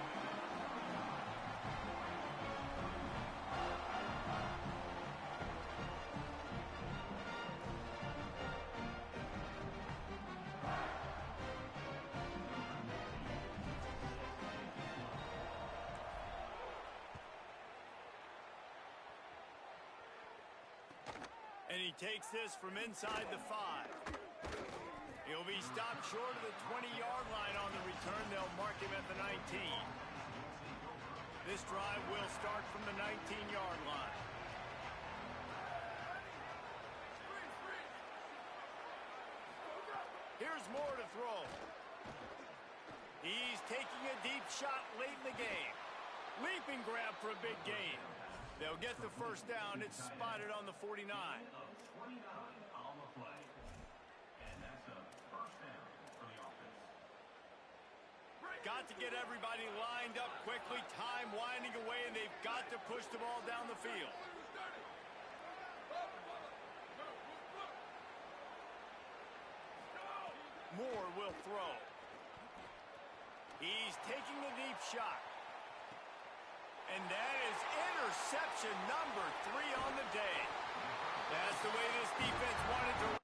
Speaker 1: And he takes this from inside the 5. He'll be stopped short of the 20-yard line on the return. They'll mark him at the 19. This drive will start from the 19-yard line. Here's Moore to throw. He's taking a deep shot late in the game. Leaping grab for a big gain. They'll get the first down. It's spotted on the 49. Got to get everybody lined up quickly. Time winding away, and they've got to push the ball down the field. Moore will throw. He's taking a deep shot. And that is interception number 3 on the day. That's the way this defense wanted to.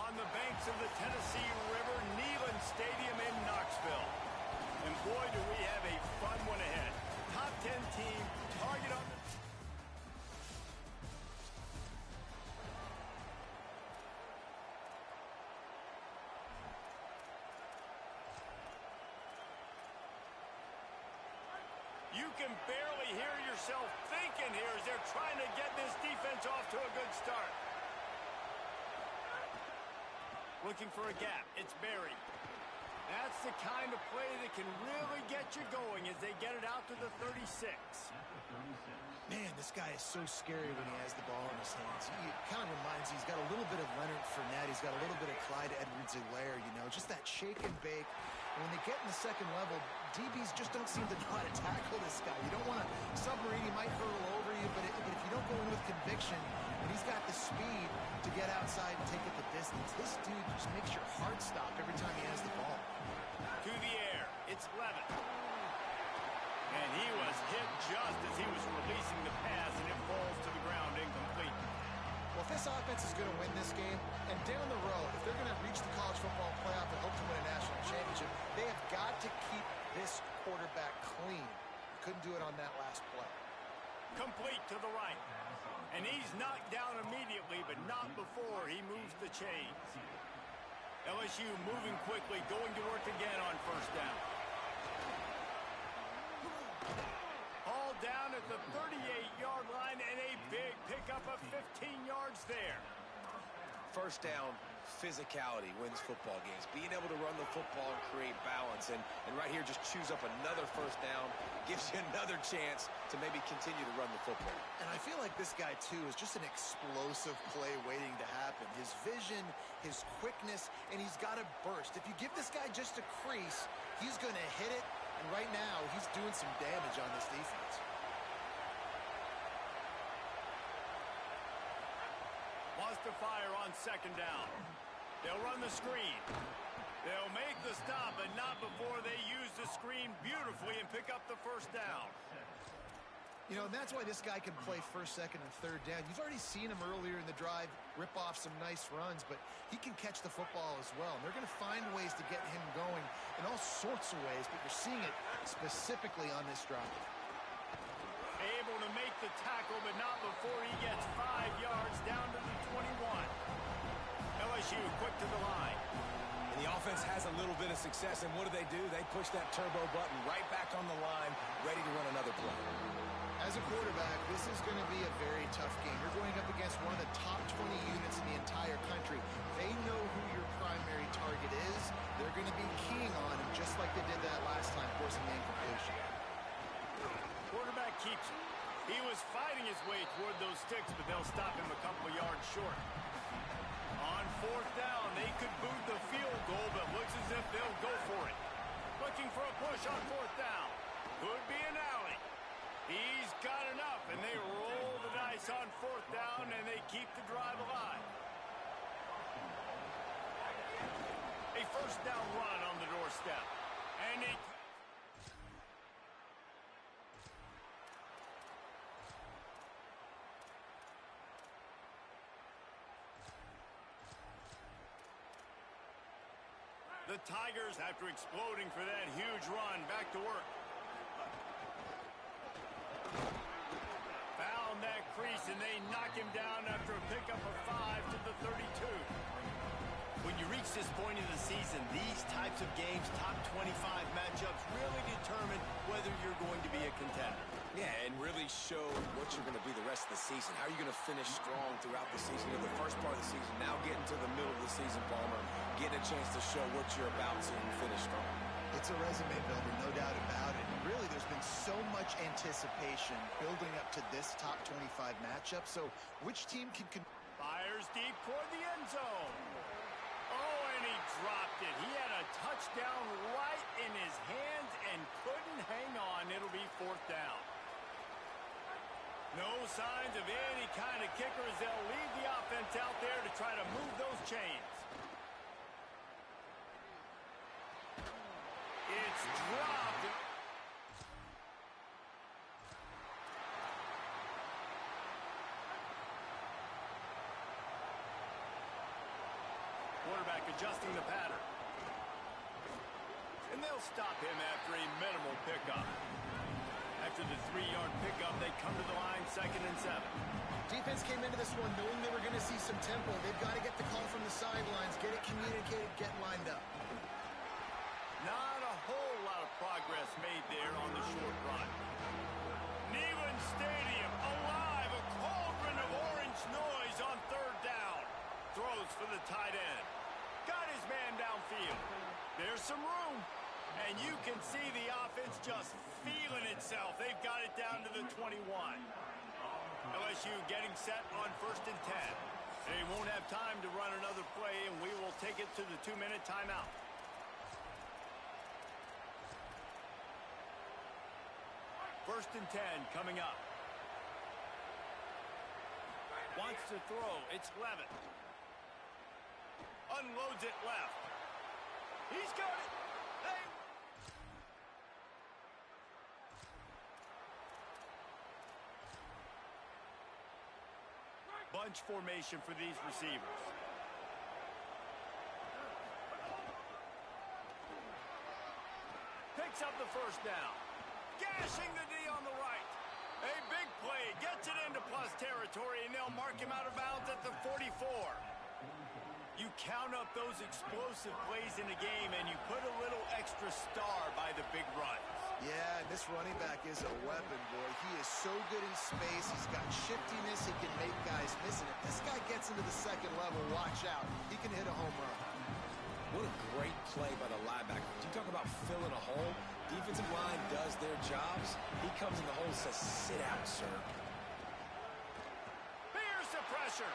Speaker 1: On the banks of the Tennessee River, Neyland Stadium in Knoxville. And boy, do we have a fun one ahead. Top 10 team, target on the... You can barely hear yourself thinking here as they're trying to get this defense off to a good start. Looking for a gap. It's Berry. That's the kind of play that can really get you going as they get it out to the 36.
Speaker 2: Man, this guy is so scary when he has the ball in his hands. He kind of reminds me, he's got a little bit of Leonard Fournette. He's got a little bit of Clyde Edwards-Helaire, you know, just that shake and bake. And when they get in the second level, DBs just don't seem to know how to tackle this guy. You don't want to submarine. He might hurtle over you, but if you don't go in with conviction, and he's got the speed to get outside and take it the distance, this dude just makes your heart stop every time he has the ball.
Speaker 1: To the air, it's Levitt. And he was hit just as he was releasing the pass, and it falls to the ground incomplete.
Speaker 2: Well, if this offense is going to win this game, and down the road, if they're going to reach the college football playoff and hope to win a national championship, they have got to keep this quarterback clean. Couldn't do it on that last play.
Speaker 1: Complete to the right. And he's knocked down immediately, but not before he moves the chains. LSU moving quickly, going to work again on first down. All down at the 38-yard line, and a big pickup of 15 yards there.
Speaker 3: First down, physicality wins football games. Being able to run the football and create balance, and right here just choose up another first down, gives you another chance to maybe continue to run the football.
Speaker 2: And I feel like this guy, too, is just an explosive play waiting to happen. His vision, his quickness, and he's got a burst. If you give this guy just a crease, he's going to hit it, and right now he's doing some damage on this defense.
Speaker 1: Wants to fire on second down. They'll run the screen. They'll make the stop, but not before they use the screen beautifully and pick up the first down.
Speaker 2: You know, and that's why this guy can play first, second, and third down. You've already seen him earlier in the drive rip off some nice runs, but he can catch the football as well. And they're going to find ways to get him going in all sorts of ways, but you're seeing it specifically on this drive.
Speaker 1: Able to make the tackle, but not before he gets 5 yards down to the 21. LSU quick to the line.
Speaker 3: And the offense has a little bit of success, and what do? They push that turbo button right back on the line, ready to run another play.
Speaker 2: As a quarterback, this is going to be a very tough game. You're going up against one of the top 20 units in the entire country. They know who your primary target is. They're going to be keying on him just like they did that last time, forcing the incompletion.
Speaker 1: Quarterback keeps it. He was fighting his way toward those sticks, but they'll stop him a couple yards short. On fourth down, they could boot the field goal, but looks as if they'll go for it. Looking for a push on fourth down. Could be an alley. He's got enough, and they roll the dice on fourth down, and they keep the drive alive. A first down run on the doorstep. And they... The Tigers, after exploding for that huge run, back to work. Found that crease, and they knock him down after a pickup of 5 to the 32. When you reach this point in the season, these types of games, top 25 matchups, really determine whether you're going to be a contender.
Speaker 3: Yeah, and really show what you're going to be the rest of the season. How are you going to finish strong throughout the season, in the first part of the season, now getting to the middle of the season, Palmer, getting a chance to show what you're about to finish strong.
Speaker 2: It's a resume builder, no doubt about it. And really, there's been so much anticipation building up to this top 25 matchup. So which team can...
Speaker 1: Fires deep toward the end zone. Oh, and he dropped it. He had a touchdown right in his hands and couldn't hang on. It'll be fourth down. No signs of any kind of kicker as they'll leave the offense out there to try to move those chains. It's dropped. Quarterback adjusting the pattern. And they'll stop him after a minimal pickup. After the 3-yard pickup, they come to the line, 2nd and 7.
Speaker 2: Defense came into this one knowing they were going to see some tempo. They've got to get the call from the sidelines, get it communicated, get lined up.
Speaker 1: Not a whole lot of progress made there on the short run. Neyland Stadium alive, a cauldron of orange noise on third down. Throws for the tight end. Got his man downfield. There's some room. And you can see the offense just feeling itself. They've got it down to the 21. LSU getting set on 1st and 10. They won't have time to run another play, and we will take it to the 2-minute timeout. First and 10 coming up. Wants to throw. It's Levitt. Unloads it left. He's got it. bunch formation for these receivers. Picks up the first down. Gashing the D on the right. A big play. Gets it into plus territory, and they'll mark him out of bounds at the 44. You count up those explosive plays in a game, and you put a little extra star by the big runs.
Speaker 2: Yeah, this running back is a weapon, boy. He is so good in space. He's got shiftiness. He can make guys miss. And if this guy gets into the second level, watch out. He can hit a home run.
Speaker 3: What a great play by the linebacker. You talk about filling a hole. Defensive line does their jobs. He comes in the hole and says, sit out, sir.
Speaker 1: Here's the pressure.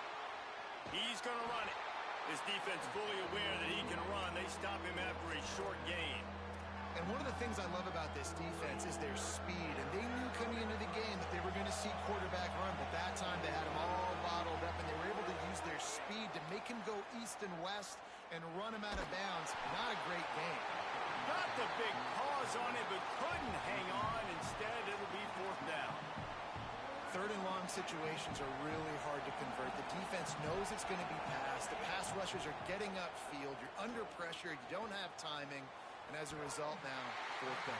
Speaker 1: He's going to run it. This defense fully aware that he can run. They stop him after a short gain.
Speaker 2: And one of the things I love about this defense is their speed. And they knew coming into the game that they were going to see quarterback run. But that time they had him all bottled up, and they were able to use their speed to make him go east and west and run him out of bounds. Not a great game.
Speaker 1: Got the big pause on it, but couldn't hang on. Instead, it'll be fourth down.
Speaker 2: Third and long situations are really hard to convert. The defense knows it's going to be passed. The pass rushers are getting upfield. You're under pressure. You don't have timing. And as a result now, fourth down.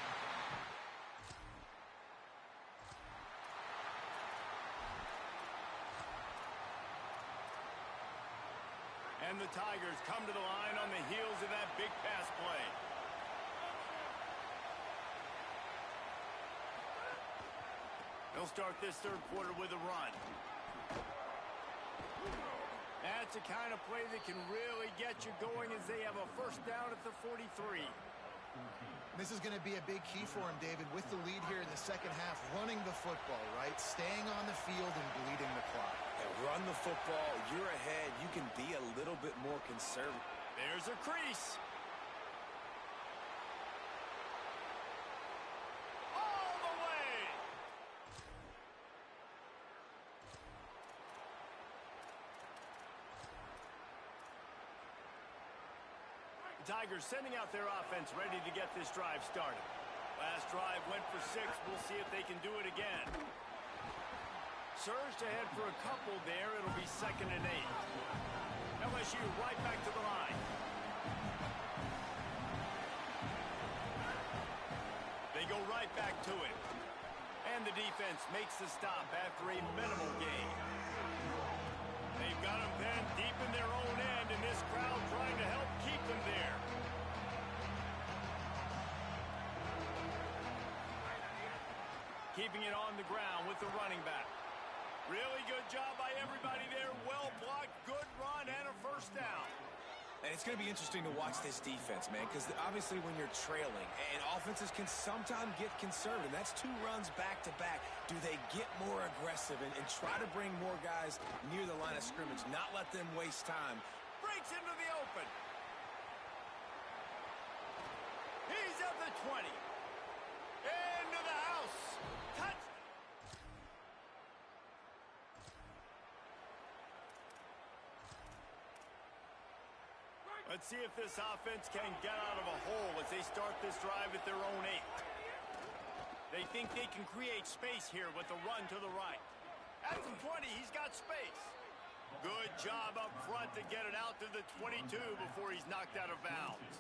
Speaker 1: And the Tigers come to the line on the heels of that big pass play. They'll start this third quarter with a run. That's the kind of play that can really get you going as they have a first down at the 43.
Speaker 2: This is going to be a big key for him, David, with the lead here in the second half, running the football, right? Staying on the field and bleeding the clock.
Speaker 3: And run the football. You're ahead. You can be a little bit more conservative.
Speaker 1: There's a crease. All the way. The Tigers sending out their offense ready to get this drive started. Last drive went for 6. We'll see if they can do it again. Surged ahead for a couple there. It'll be 2nd and 8. LSU right back to the line. They go right back to it. And the defense makes the stop after a minimal gain. They've got them then deep in their own end, and this crowd trying to help keep them there. Keeping it on the ground with the running back. Really good job by everybody there. Well blocked, good run, and a first down.
Speaker 3: And it's going to be interesting to watch this defense, man, because obviously when you're trailing, and offenses can sometimes get conservative. That's 2 runs back-to-back. Do they get more aggressive and try to bring more guys near the line of scrimmage, not let them waste time?
Speaker 1: Breaks into the open. He's at the 20. Into the house. Touchdown. Let's see if this offense can get out of a hole as they start this drive at their own 8. They think they can create space here with the run to the right. At the 20, he's got space. Good job up front to get it out to the 22 before he's knocked out of bounds.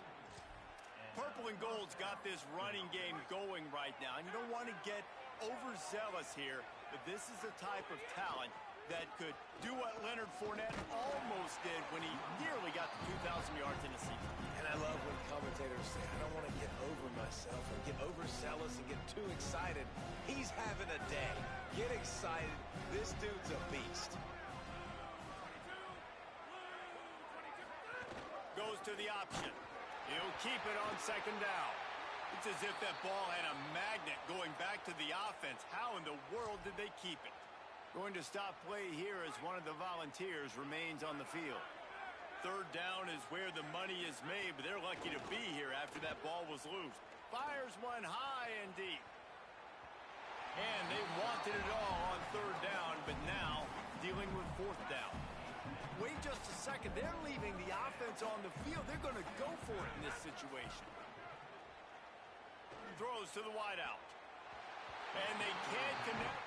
Speaker 1: Purple and gold's got this running game going right now, and you don't want to get overzealous here, but this is the type of talent that could do what Leonard Fournette almost did when he nearly got to 2,000 yards in a season.
Speaker 3: And I love when commentators say, I don't want to get over myself or get overzealous and get too excited. He's having a day. Get excited. This dude's a beast.
Speaker 1: Goes to the option. He'll keep it on 2nd down. It's as if that ball had a magnet going back to the offense. How in the world did they keep it? Going to stop play here as one of the Volunteers remains on the field. 3rd down is where the money is made, but they're lucky to be here after that ball was loose. Fires one high and deep. And they wanted it all on 3rd down, but now dealing with 4th down. Wait just a second. They're leaving the offense on the field. They're going to go for it in this situation. Throws to the wideout. And they can't connect.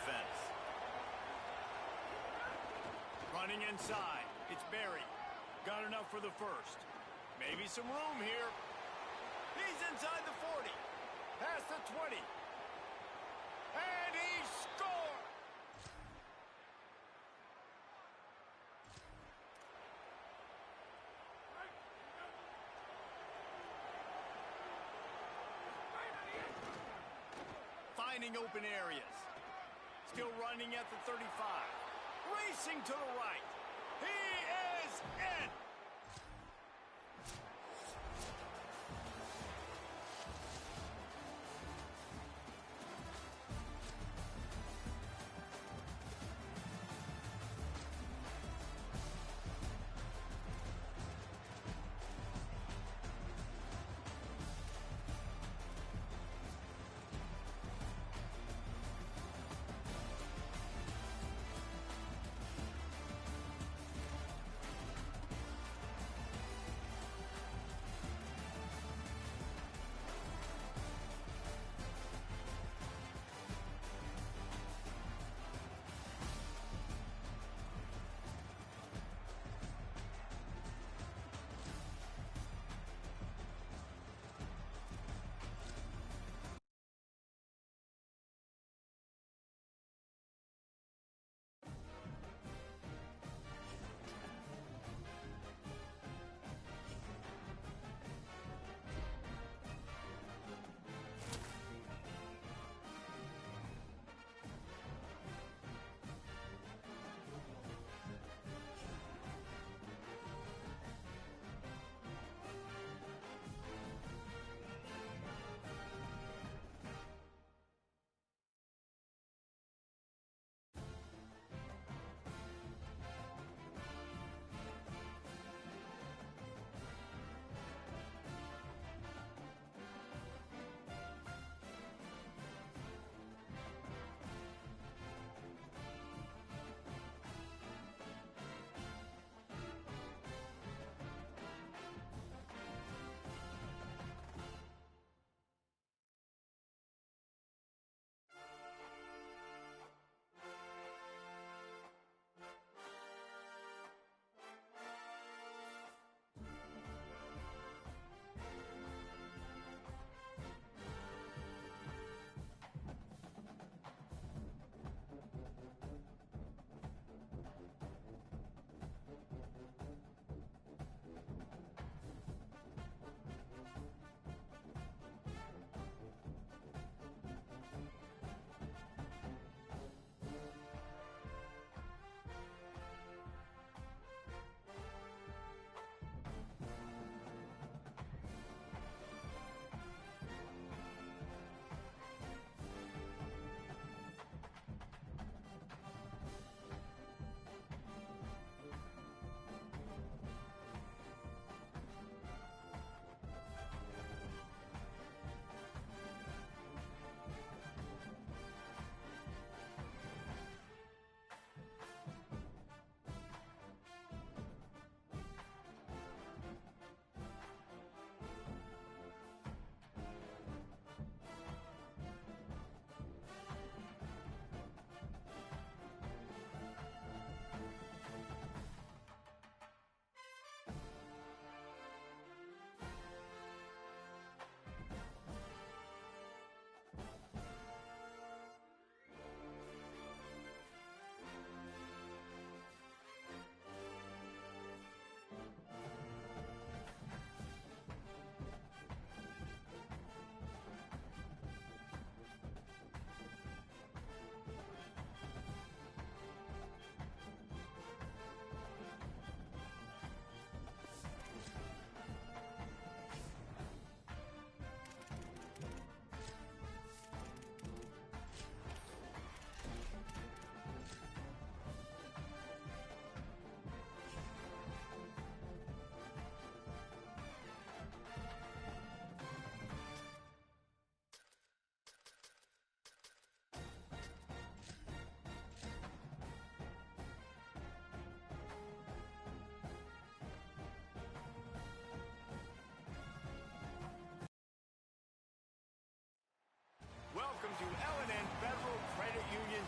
Speaker 1: defense. Running inside. It's Barry. Got enough for the first. Maybe some room here. He's inside the 40. Past the 20. And he scores! Finding open areas. Still running at the 35. Racing to the right. He is in!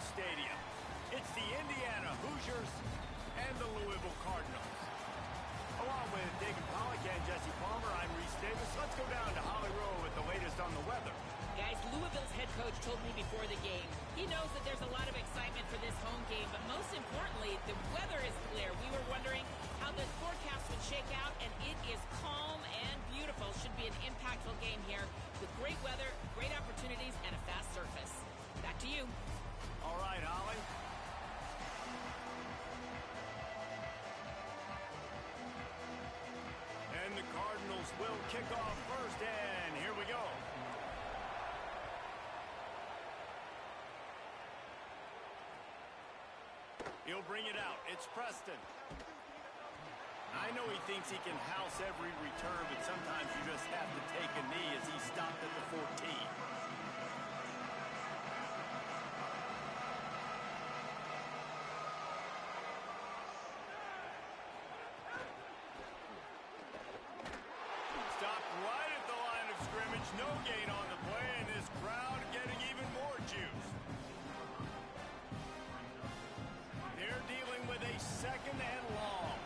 Speaker 1: Stadium. It's the Indiana Hoosiers and the Louisville Cardinals. Along with David Pollack and Jesse Palmer, I'm Reese Davis. Let's go down to Holly Rowe with the latest on the weather.
Speaker 4: Guys, Louisville's head coach told me before the game, he knows that there's a lot of excitement for this home game, but most importantly, the weather is clear. We were wondering how the forecast would shake out, and it is calm and beautiful. Should be an impactful game here with great weather, great opportunities, and a fast surface. Back to you.
Speaker 1: All right, Holly. And the Cardinals will kick off first, and here we go. He'll bring it out. It's Preston. I know he thinks he can house every return, but sometimes you just have to take a knee as he stopped at the 14. Stopped right at the line of scrimmage. No gain on the play, and this crowd getting even more juice. They're dealing with a second and long.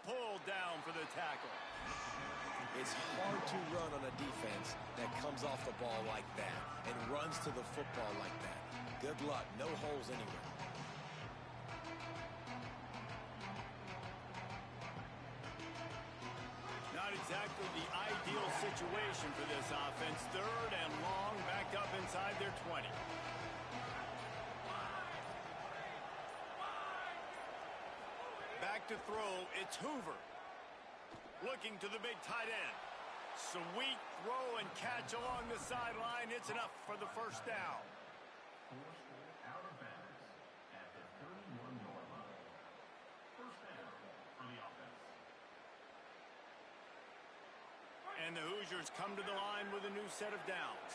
Speaker 1: Pulled down for the tackle.
Speaker 3: It's hard to run on a defense that comes off the ball like that and runs to the football like that. Good luck. No holes anywhere.
Speaker 1: Not exactly the ideal situation for this offense. Third and long, backed up inside their 20. Back to throw, it's Hoover. Looking to the big tight end. Sweet throw and catch along the sideline. It's enough for the first down.
Speaker 6: Out of bounds at the 31-yard line. First down for the offense.
Speaker 1: And the Hoosiers come to the line with a new set of downs.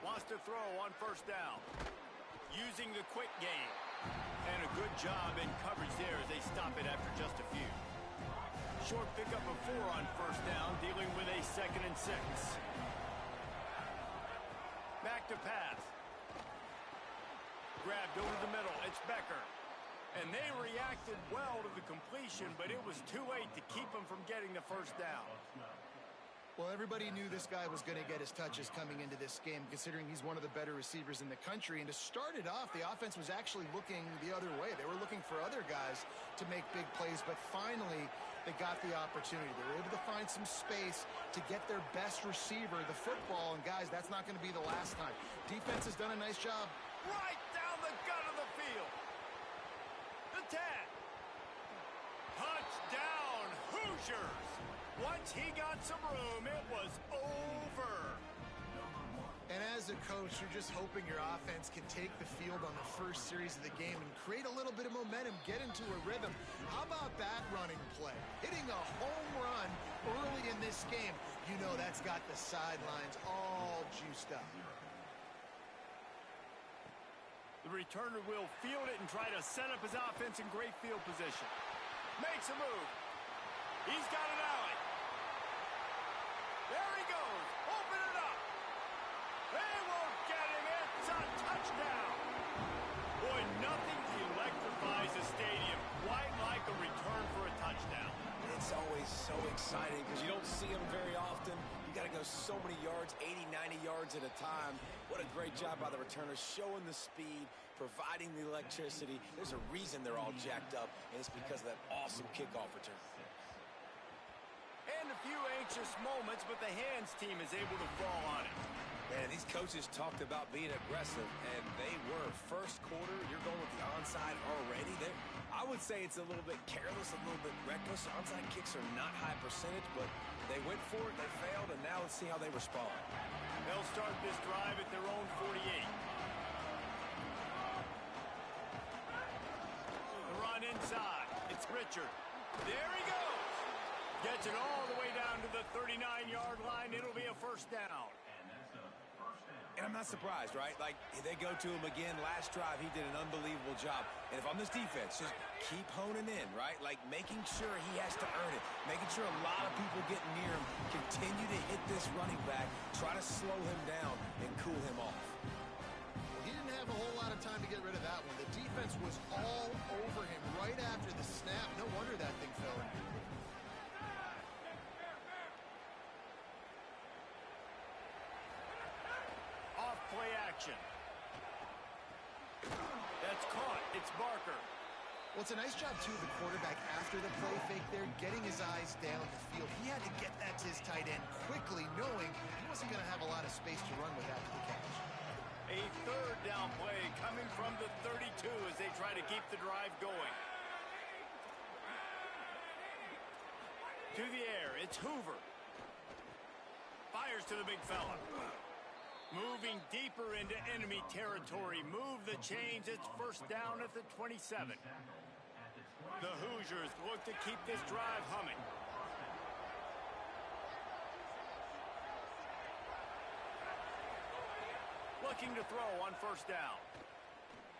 Speaker 1: Wants to throw on first down. Using the quick game. And a good job in coverage there as they stop it after just a few. Short pickup of 4 on first down, dealing with a 2nd and 6. Back to pass. Grabbed over the middle. It's Becker. And they reacted well to the completion, but it was too late to keep them from getting the first down.
Speaker 2: Well, everybody knew this guy was going to get his touches coming into this game, considering he's one of the better receivers in the country. And to start it off, the offense was actually looking the other way. They were looking for other guys to make big plays, but finally they got the opportunity. They were able to find some space to get their best receiver the football. And, guys, that's not going to be the last time. Defense has done a nice job.
Speaker 1: Right down the gut of the field. The 10. Touchdown, Hoosiers. Once he got some room, it was over.
Speaker 2: And as a coach, you're just hoping your offense can take the field on the first series of the game and create a little bit of momentum, get into a rhythm. How about that running play? Hitting a home run early in this game. You know that's got the sidelines all juiced up.
Speaker 1: The returner will field it and try to set up his offense in great field position. Makes a move. He's got an alley. There he goes. Open it up. They won't get him. It's a touchdown. Boy, nothing electrifies a stadium quite like a return for a touchdown.
Speaker 3: It's always so exciting because you don't see them very often. You got to go so many yards, 80, 90 yards at a time. What a great job by the returners, showing the speed, providing the electricity. There's a reason they're all jacked up, and it's because of that awesome kickoff return.
Speaker 1: And a few anxious moments, but the hands team is able to fall on it.
Speaker 3: Man, these coaches talked about being aggressive, and they were. First quarter, you're going with the onside already. I would say it's a little bit careless, a little bit reckless. Onside kicks are not high percentage, but they went for it, they failed, and now let's see how they respond.
Speaker 1: They'll start this drive at their own 48. The run inside. It's Richard. There he goes. Gets it all the way down to the 39-yard line. It'll be a first down.
Speaker 3: And I'm not surprised, right? Like, they go to him again. Last drive, he did an unbelievable job. And if I'm this defense, just keep honing in, right? Like, making sure he has to earn it. Making sure a lot of people get near him. Continue to hit this running back. Try to slow him down and cool him off.
Speaker 2: Well, he didn't have a whole lot of time to get rid of that one. The defense was all over him right after the snap. No wonder that thing fell in.
Speaker 1: Play action. That's caught. It's Barker.
Speaker 2: Well, it's a nice job, too, of the quarterback after the play fake there, getting his eyes down the field. He had to get that to his tight end quickly, knowing he wasn't going to have a lot of space to run with after the catch.
Speaker 1: A third down play coming from the 32 as they try to keep the drive going. To the air, it's Hoover. Fires to the big fella. Moving deeper into enemy territory. Move the chains. It's first down at the 27. The Hoosiers look to keep this drive humming. Looking to throw on first down.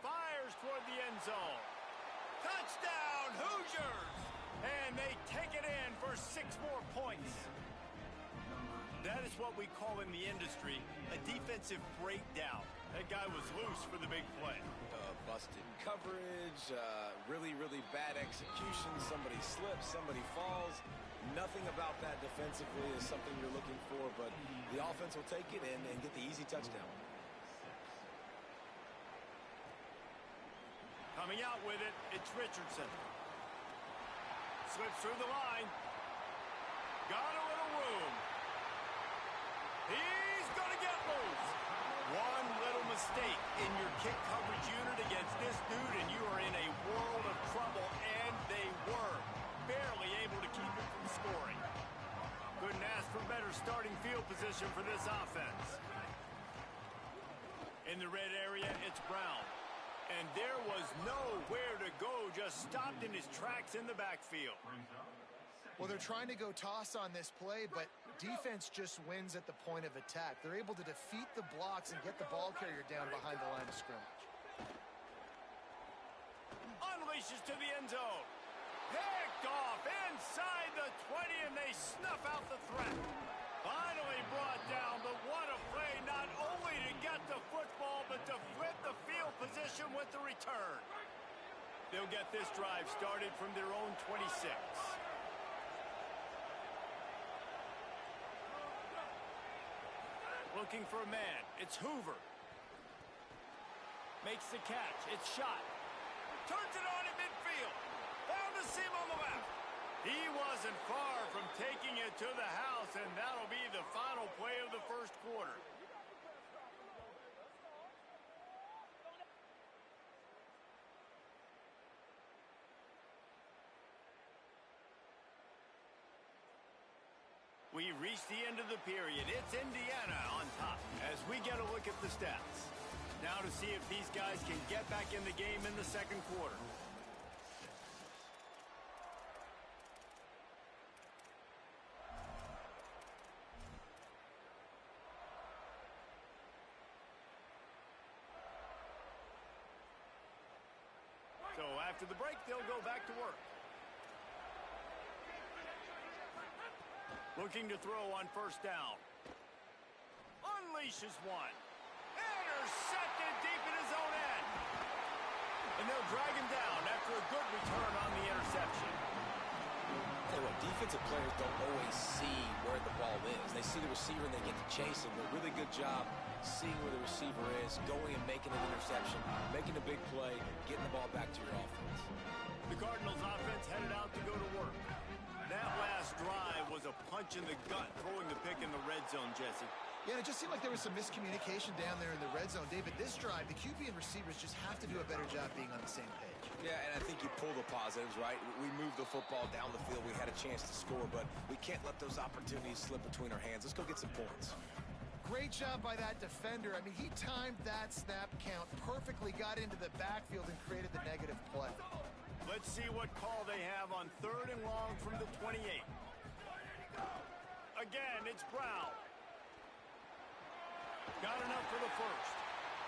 Speaker 1: Fires toward the end zone. Touchdown, Hoosiers! And they take it in for 6 more points. That is what we call in the industry a defensive breakdown. That guy was loose for the big play.
Speaker 3: Busted coverage, really, really bad execution. Somebody slips, somebody falls. Nothing about that defensively is something you're looking for, but the offense will take it in and get the easy touchdown.
Speaker 1: Coming out with it, it's Richardson. Slips through the line. Got a little room. He's going to get loose. One little mistake in your kick coverage unit against this dude, and you are in a world of trouble, and they were barely able to keep it from scoring. Couldn't ask for better starting field position for this offense. In the red area, it's Brown. And there was nowhere to go, just stopped in his tracks in the backfield.
Speaker 2: Well, they're trying to go toss on this play, but defense just wins at the point of attack. They're able to defeat the blocks and get the ball carrier down behind the line of scrimmage.
Speaker 1: Unleashes to the end zone. Picked off inside the 20, and they snuff out the threat. Finally brought down, but what a play, not only to get the football, but to flip the field position with the return. They'll get this drive started from their own 26. Looking for a man. It's Hoover. Makes the catch. It's shot. Turns it on in midfield. Found a seam on the left. He wasn't far from taking it to the house, and that'll be the final play of the first quarter. We reach the end of the period. It's Indiana on top as we get a look at the stats. Now to see if these guys can get back in the game in the second quarter. So after the break, they'll go back to work. Looking to throw on first down. Unleashes one. Intercepted deep in his own end. And they'll drag him down after a good return on the interception.
Speaker 3: Tell you what, defensive players don't always see where the ball is. They see the receiver and they get to chase him. But really good job seeing where the receiver is, going and making an interception, making a big play, getting the ball back to your offense.
Speaker 1: The Cardinals offense headed out to go to work. That last drive was a punch in the gut, throwing the pick in the red zone, Jesse.
Speaker 2: Yeah, it just seemed like there was some miscommunication down there in the red zone. David, this drive, the QB and receivers just have to do a better job being on the same page.
Speaker 3: Yeah, and I think you pull the positives, right? We moved the football down the field. We had a chance to score, but we can't let those opportunities slip between our hands. Let's go get some points.
Speaker 2: Great job by that defender. I mean, he timed that snap count perfectly, got into the backfield, and created the negative play.
Speaker 1: Let's see what call they have on 3rd and long from the 28. Again, it's Brown. Got enough for the first.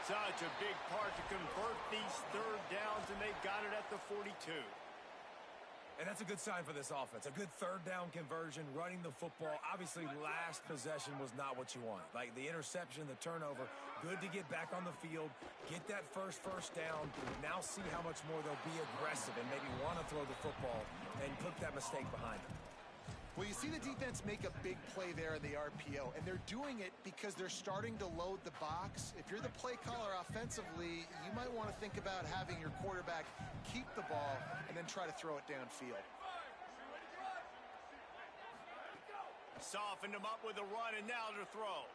Speaker 1: Such a big part to convert these third downs, and they got it at the 42.
Speaker 3: And that's a good sign for this offense. A good third down conversion, running the football. Obviously, last possession was not what you wanted. Like the interception, the turnover, good to get back on the field, get that first down, now see how much more they'll be aggressive and maybe want to throw the football and put that mistake behind them.
Speaker 2: Well, you see the defense make a big play there in the RPO, and they're doing it because they're starting to load the box. If you're the play caller offensively, you might want to think about having your quarterback keep the ball and then try to throw it downfield.
Speaker 1: Softened him up with a run, and now to throw.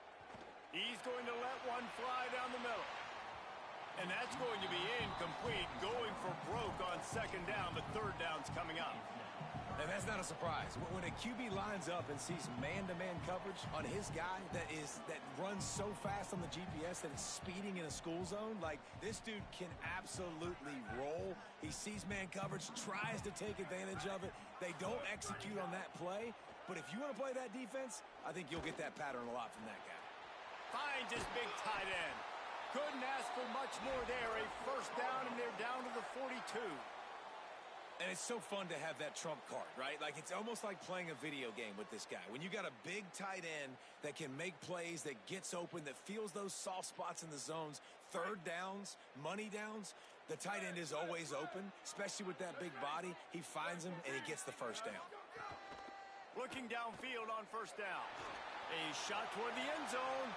Speaker 1: He's going to let one fly down the middle. And that's going to be incomplete, going for broke on second down, but third down's coming up.
Speaker 3: And that's not a surprise. When a QB lines up and sees man-to-man coverage on his guy that runs so fast on the GPS that it's speeding in a school zone, like this dude can absolutely roll. He sees man coverage, tries to take advantage of it. They don't execute on that play. But if you want to play that defense, I think you'll get that pattern a lot from that guy.
Speaker 1: Finds his big tight end. Couldn't ask for much more there. A first down, and they're down to the 42.
Speaker 3: And it's so fun to have that trump card, right? Like it's almost like playing a video game with this guy. When you got a big tight end that can make plays, that gets open, that feels those soft spots in the zones, third downs, money downs, the tight end is always open, especially with that big body. He finds him, and he gets the first down.
Speaker 1: Looking downfield on first down. A shot toward the end zone.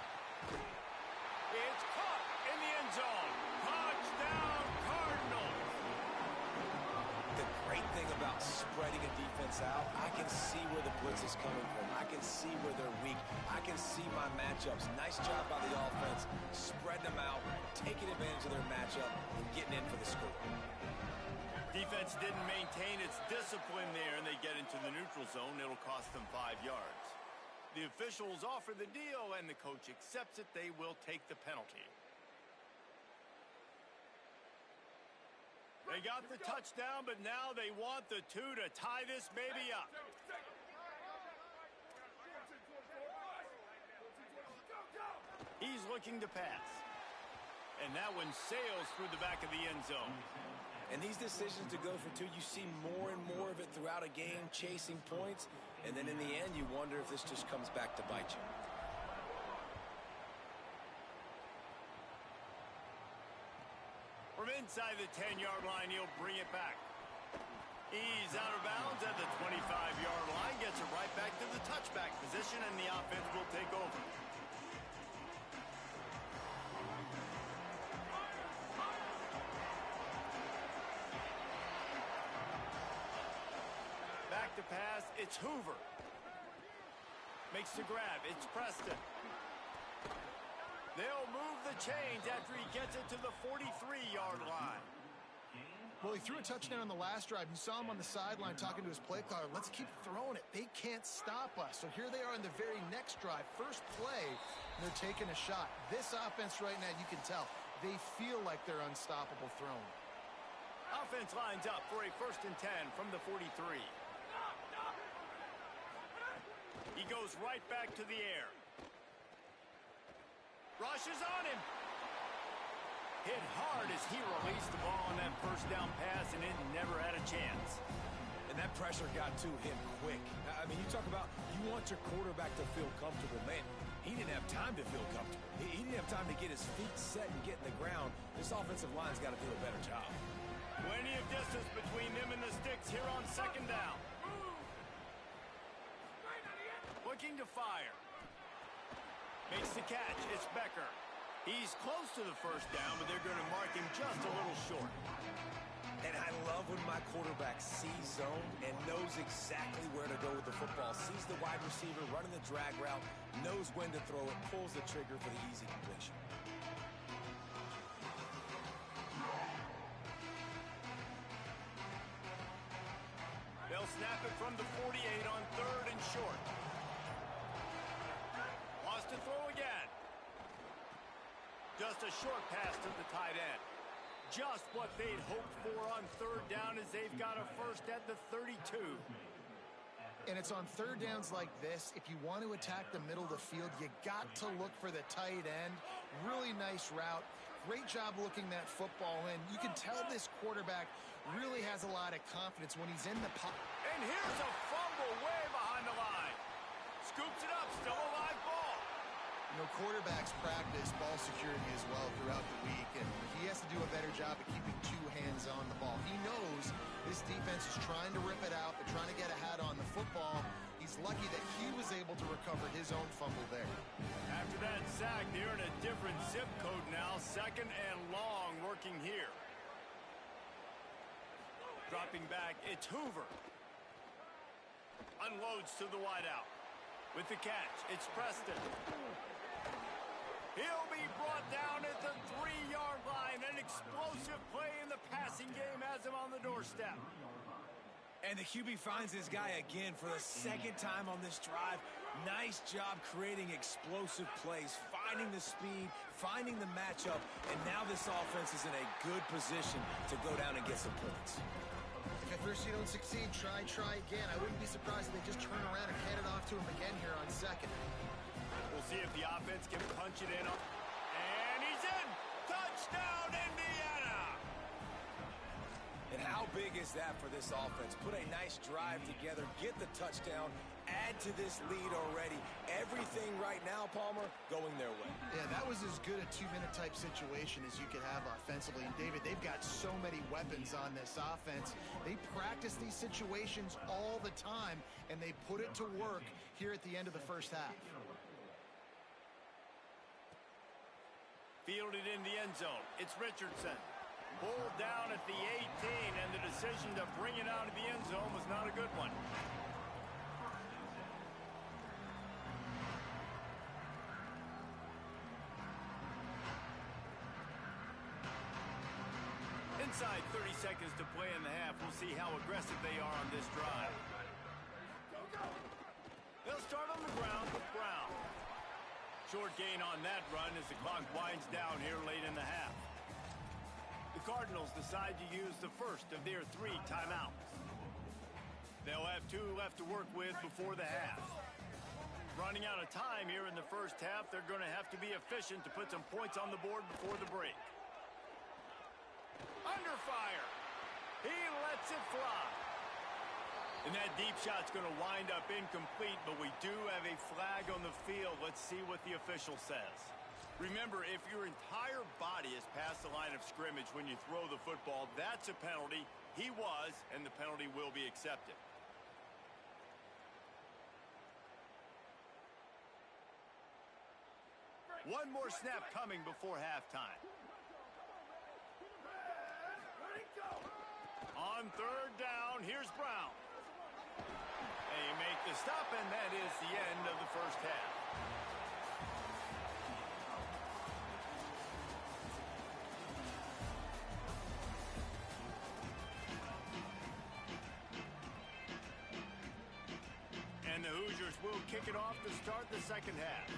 Speaker 1: It's caught in the end zone. Touchdown, Cardinals.
Speaker 3: The great thing about spreading a defense out, I can see where the blitz is coming from. I can see where they're weak. I can see my matchups. Nice job by the offense, spreading them out, taking advantage of their matchup, and getting in for the score.
Speaker 1: Defense didn't maintain its discipline there, and they get into the neutral zone. It'll cost them 5 yards. The officials offer the deal, and the coach accepts it. They will take the penalty. They got the touchdown, but now they want the 2 to tie this baby up. He's looking to pass. And that one sails through the back of the end zone.
Speaker 3: And these decisions to go for 2, you see more and more of it throughout a game, chasing points. And then in the end, you wonder if this just comes back to bite you.
Speaker 1: From inside the 10-yard line, he'll bring it back. He's out of bounds at the 25-yard line, gets it right back to the touchback position, and the offense will take over. Back to pass, it's Hoover. Makes the grab, it's Preston. They'll move the chains after he gets it to the 43-yard line.
Speaker 2: Well, he threw a touchdown on the last drive. You saw him on the sideline talking to his play caller. Let's keep throwing it. They can't stop us. So here they are in the very next drive. First play, and they're taking a shot. This offense right now, you can tell, they feel like they're unstoppable throwing.
Speaker 1: Offense lines up for a 1st and 10 from the 43. He goes right back to the air. Rushes on him. Hit hard as he released the ball on that first down pass, and it never had a chance.
Speaker 3: And that pressure got to him quick. I mean, you talk about you want your quarterback to feel comfortable. Man, he didn't have time to feel comfortable. He didn't have time to get his feet set and get in the ground. This offensive line's got to do a better job.
Speaker 1: Plenty of distance between them and the sticks here on second down. Looking to fire. Makes the catch. It's Becker. He's close to the first down, but they're going to mark him just a little short.
Speaker 3: And I love when my quarterback sees zone and knows exactly where to go with the football. Sees the wide receiver running the drag route, knows when to throw it, pulls the trigger for the easy completion.
Speaker 1: They'll snap it from the 48 on 3rd and short. Wants to throw again. Just a short pass to the tight end. Just what they'd hoped for on 3rd down, as they've got a first at the 32.
Speaker 2: And it's on third downs like this. If you want to attack the middle of the field, you got to look for the tight end. Really nice route. Great job looking that football in. You can tell this quarterback really has a lot of confidence when he's in the pocket.
Speaker 1: And here's a fumble way behind the line. Scoops it up, still a live ball.
Speaker 2: You know, quarterbacks practice ball security as well throughout the week, and he has to do a better job of keeping two hands on the ball. He knows this defense is trying to rip it out. They're trying to get ahead on the football. He's lucky that he was able to recover his own fumble there.
Speaker 1: After that sack, they're in a different zip code now. Second and long working here. Dropping back, it's Hoover. Unloads to the wideout. With the catch, it's Preston. He'll be brought down at the 3-yard line. An explosive play in the passing game has him on the doorstep.
Speaker 3: And the QB finds this guy again for the second time on this drive. Nice job creating explosive plays, finding the speed, finding the matchup, and now this offense is in a good position to go down and get some points.
Speaker 2: If at first you don't succeed, try again. I wouldn't be surprised if they just turn around and hand it off to him again here on second.
Speaker 1: We'll see if the offense can punch it in. And he's in! Touchdown, Indiana!
Speaker 3: And how big is that for this offense? Put a nice drive together, get the touchdown, add to this lead already. Everything right now, Palmer, going their way.
Speaker 2: Yeah, that was as good a 2-minute type situation as you could have offensively. And David, they've got so many weapons on this offense. They practice these situations all the time, and they put it to work here at the end of the first half.
Speaker 1: Fielded in the end zone. It's Richardson. Pulled down at the 18, and the decision to bring it out of the end zone was not a good one. Inside 30 seconds to play in the half. We'll see how aggressive they are on this drive. They'll start on the ground with Brown. Short gain on that run as the clock winds down here late in the half. The Cardinals decide to use the first of their 3 timeouts. They'll have 2 left to work with before the half. Running out of time here in the first half, they're going to have to be efficient to put some points on the board before the break. Under fire. He lets it fly. And that deep shot's going to wind up incomplete, but we do have a flag on the field. Let's see what the official says. Remember, if your entire body is past the line of scrimmage when you throw the football, that's a penalty. He was, and the penalty will be accepted. One more snap coming before halftime. On third down, here's Brown. They make the stop, and that is the end of the first half. And the Hoosiers will kick it off to start the second half.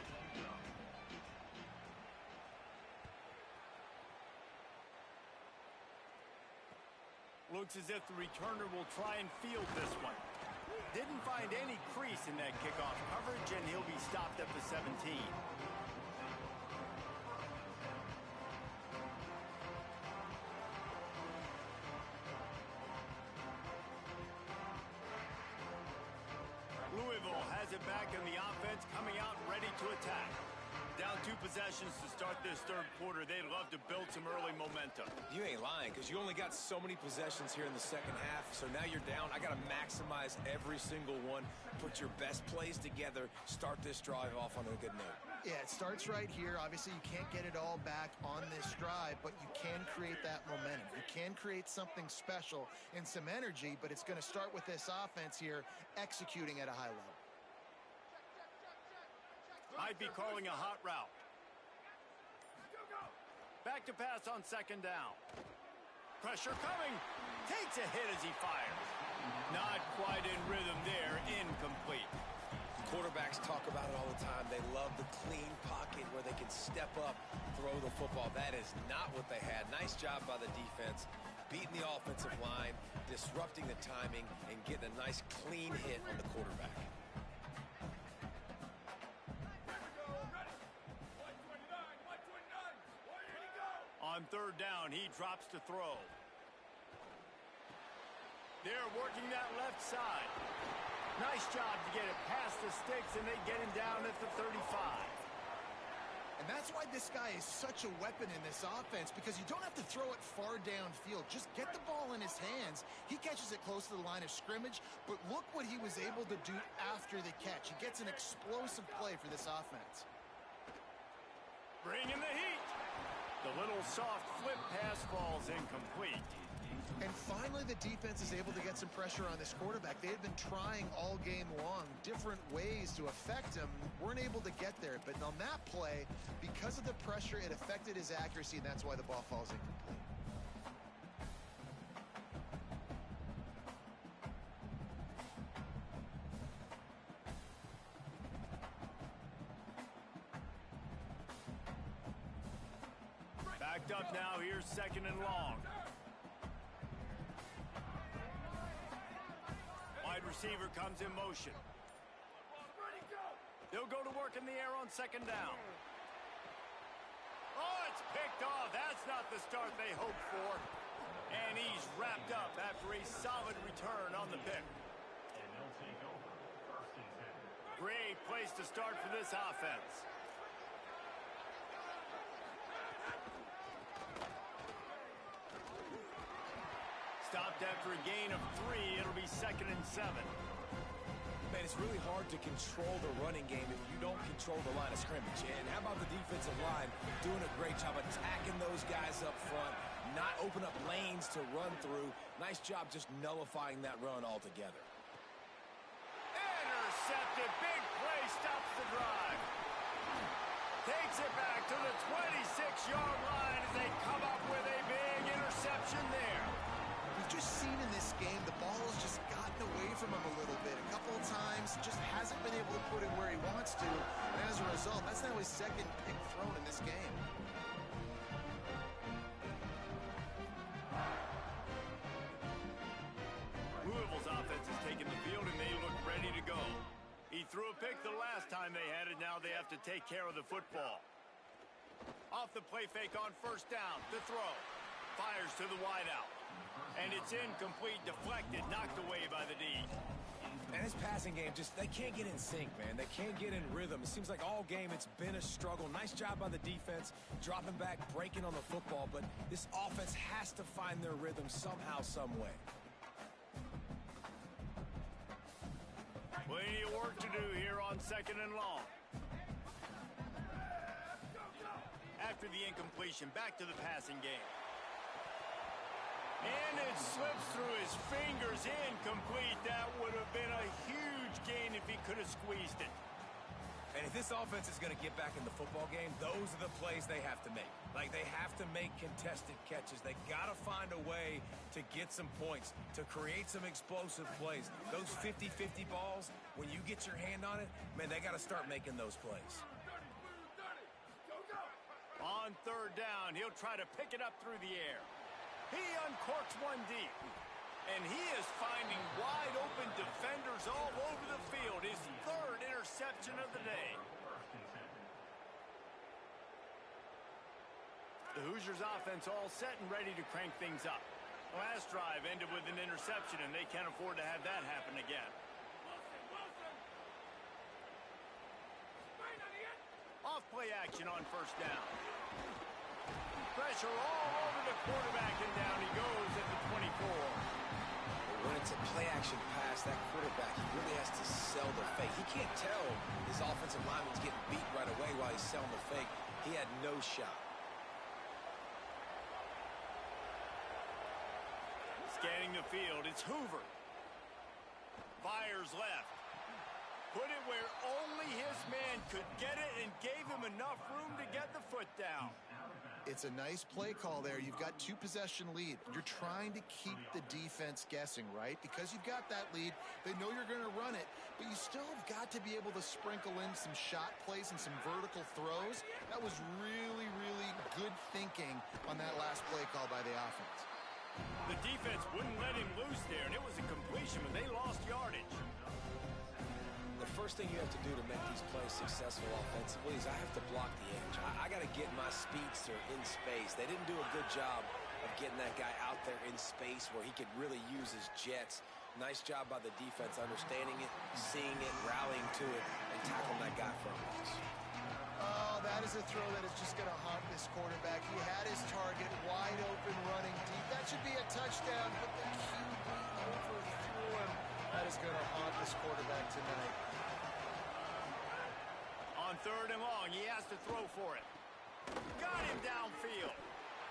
Speaker 1: Looks as if the returner will try and field this one. Didn't find any crease in that kickoff coverage, and he'll be stopped at the 17. Louisville has it back in the offense, coming out ready to attack. Down 2 possessions to start this third quarter. They'd love to build some early momentum.
Speaker 3: You ain't lying, because you only got so many possessions here in the second half, so now you're down. I got to maximize every single one, put your best plays together, start this drive off on a good note.
Speaker 2: Yeah, it starts right here. Obviously, you can't get it all back on this drive, but you can create that momentum. You can create something special and some energy, but it's going to start with this offense here executing at a high level.
Speaker 1: Might be calling a hot route. Back to pass on second down. Pressure coming. Takes a hit as he fires. Not quite in rhythm there. Incomplete.
Speaker 3: Quarterbacks talk about it all the time. They love the clean pocket where they can step up, throw the football. That is not what they had. Nice job by the defense. beating the offensive line, disrupting the timing, and getting a nice clean hit on the quarterback.
Speaker 1: On third down, he drops to throw. They're working that left side. Nice job to get it past the sticks, and they get him down at the 35.
Speaker 2: And that's why this guy is such a weapon in this offense, because you don't have to throw it far downfield. Just get the ball in his hands. He catches it close to the line of scrimmage, but look what he was able to do after the catch. He gets an explosive play for this offense.
Speaker 1: Bring in the heat. The little soft flip pass falls incomplete.
Speaker 2: And finally, the defense is able to get some pressure on this quarterback. They had been trying all game long different ways to affect him. Weren't able to get there. But on that play, because of the pressure, it affected his accuracy, and that's why the ball falls incomplete.
Speaker 1: Backed up now. Here's second and long. Wide receiver comes in motion. They'll go to work in the air on second down. Oh, it's picked off. That's not the start they hoped for. And he's wrapped up after a solid return on the pick.
Speaker 6: And they'll take over first and 10.
Speaker 1: Great place to start for this offense. Stopped after a gain of 3. It'll be second and 7.
Speaker 3: Man, it's really hard to control the running game if you don't control the line of scrimmage. And how about the defensive line doing a great job attacking those guys up front, not open up lanes to run through. Nice job just nullifying that run altogether.
Speaker 1: Intercepted. Big play stops the drive. Takes it back to the 26-yard line as they come up with a big interception there.
Speaker 2: We've just seen in this game the ball has just gotten away from him a little bit. A couple of times, just hasn't been able to put it where he wants to. And as a result, that's now his second pick thrown in this game.
Speaker 1: Louisville's offense has taken the field, and they look ready to go. He threw a pick the last time they had it. Now they have to take care of the football. Off the play fake on first down. The throw. Fires to the wideout. And it's incomplete, deflected, knocked away by the D.
Speaker 3: And his passing game, just they can't get in sync, man. They can't get in rhythm. It seems like all game it's been a struggle. Nice job by the defense, dropping back, breaking on the football, but this offense has to find their rhythm somehow, some way.
Speaker 1: Plenty of work to do here on second and long. After the incompletion, back to the passing game. And it slips through his fingers, incomplete. That would have been a huge gain if he could have squeezed it.
Speaker 3: And if this offense is going to get back in the football game, those are the plays they have to make. Like, they have to make contested catches. They got to find a way to get some points, to create some explosive plays. Those 50-50 balls, when you get your hand on it, man, they got to start making those plays.
Speaker 1: On third down, he'll try to pick it up through the air. He uncorks one deep. And he is finding wide-open defenders all over the field. His third interception of the day. The Hoosiers offense all set and ready to crank things up. The last drive ended with an interception, and they can't afford to have that happen again. Off play action on first down. Pressure all over the quarterback, and down he goes at the 24.
Speaker 3: When it's a play-action pass, that quarterback, he really has to sell the fake. He can't tell his offensive lineman's getting beat right away while he's selling the fake. He had no shot.
Speaker 1: Scanning the field, it's Hoover. Fires left. Put it where only his man could get it and gave him enough room to get the foot down.
Speaker 2: It's a nice play call there. You've got 2-possession lead. You're trying to keep the defense guessing, right? Because you've got that lead, they know you're going to run it, but you still have got to be able to sprinkle in some shot plays and some vertical throws. That was really, really good thinking on that last play call by the offense.
Speaker 1: The defense wouldn't let him loose there, and it was a completion, but they lost yardage.
Speaker 3: The first thing you have to do to make these plays successful offensively is I have to block the edge. I got to get my speedster in space. They didn't do a good job of getting that guy out there in space where he could really use his jets. Nice job by the defense understanding it, seeing it, rallying to it, and tackling that guy for a loss.
Speaker 2: Oh, that is a throw that is just going to haunt this quarterback. He had his target wide open running deep. That should be a touchdown, but the QB overthrew him. That is going to haunt this quarterback tonight.
Speaker 1: On 3rd and long, he has to throw for it. Got him downfield.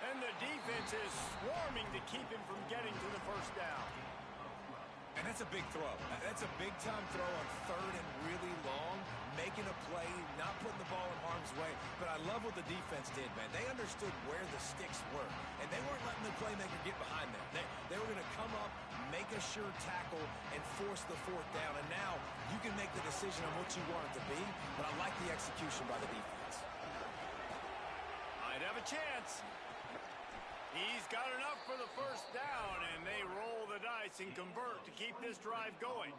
Speaker 1: And the defense is swarming to keep him from getting to the first down.
Speaker 3: And that's a big throw. That's a big-time throw on 3rd and really long, making a play, not putting the ball in harm's way. But I love what the defense did, man. They understood where the sticks were, and they weren't letting the playmaker get behind them. They were going to come up, make a sure tackle, and force the 4th down. And now you can make the decision on what you want it to be, but I like the execution by the defense.
Speaker 1: Might have a chance. He's got enough for the first down, and they roll the dice and convert to keep this drive going.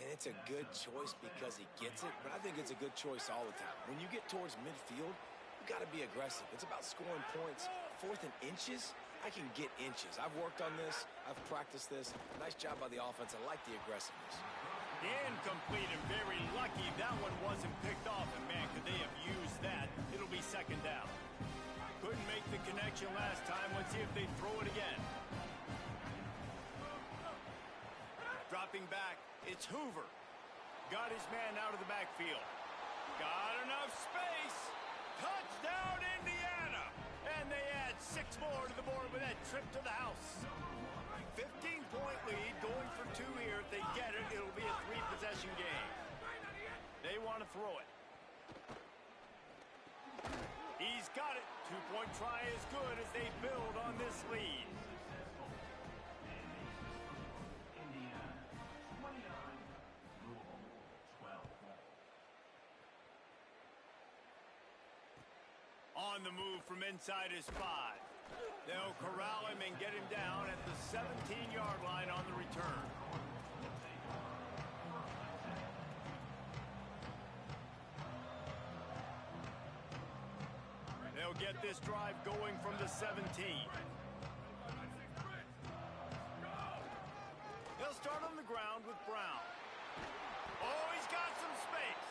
Speaker 3: And it's a good choice because he gets it, but I think it's a good choice all the time. When you get towards midfield, you got to be aggressive. It's about scoring points. 4th and inches, I can get inches. I've worked on this. I've practiced this. Nice job by the offense. I like the aggressiveness.
Speaker 1: Incomplete and very lucky that one wasn't picked off, and man, could they have used that. It'll be 2nd down. Couldn't make the connection last time. Let's see if they throw it again. Dropping back, it's Hoover. Got his man out of the backfield. Got enough space. Touchdown, Indiana. And they add 6 more to the board with that trip to the house. 15-point lead, going for 2 here. If they get it, it'll be a 3-possession game. They want to throw it. He's got it. 2-point try is good as they build on this lead.
Speaker 6: Indiana 29, Louisville 12.
Speaker 1: On the move from inside his 5. They'll corral him and get him down at the 17-yard line on the return. They'll get this drive going from the 17. They'll start on the ground with Brown. Oh, he's got some space.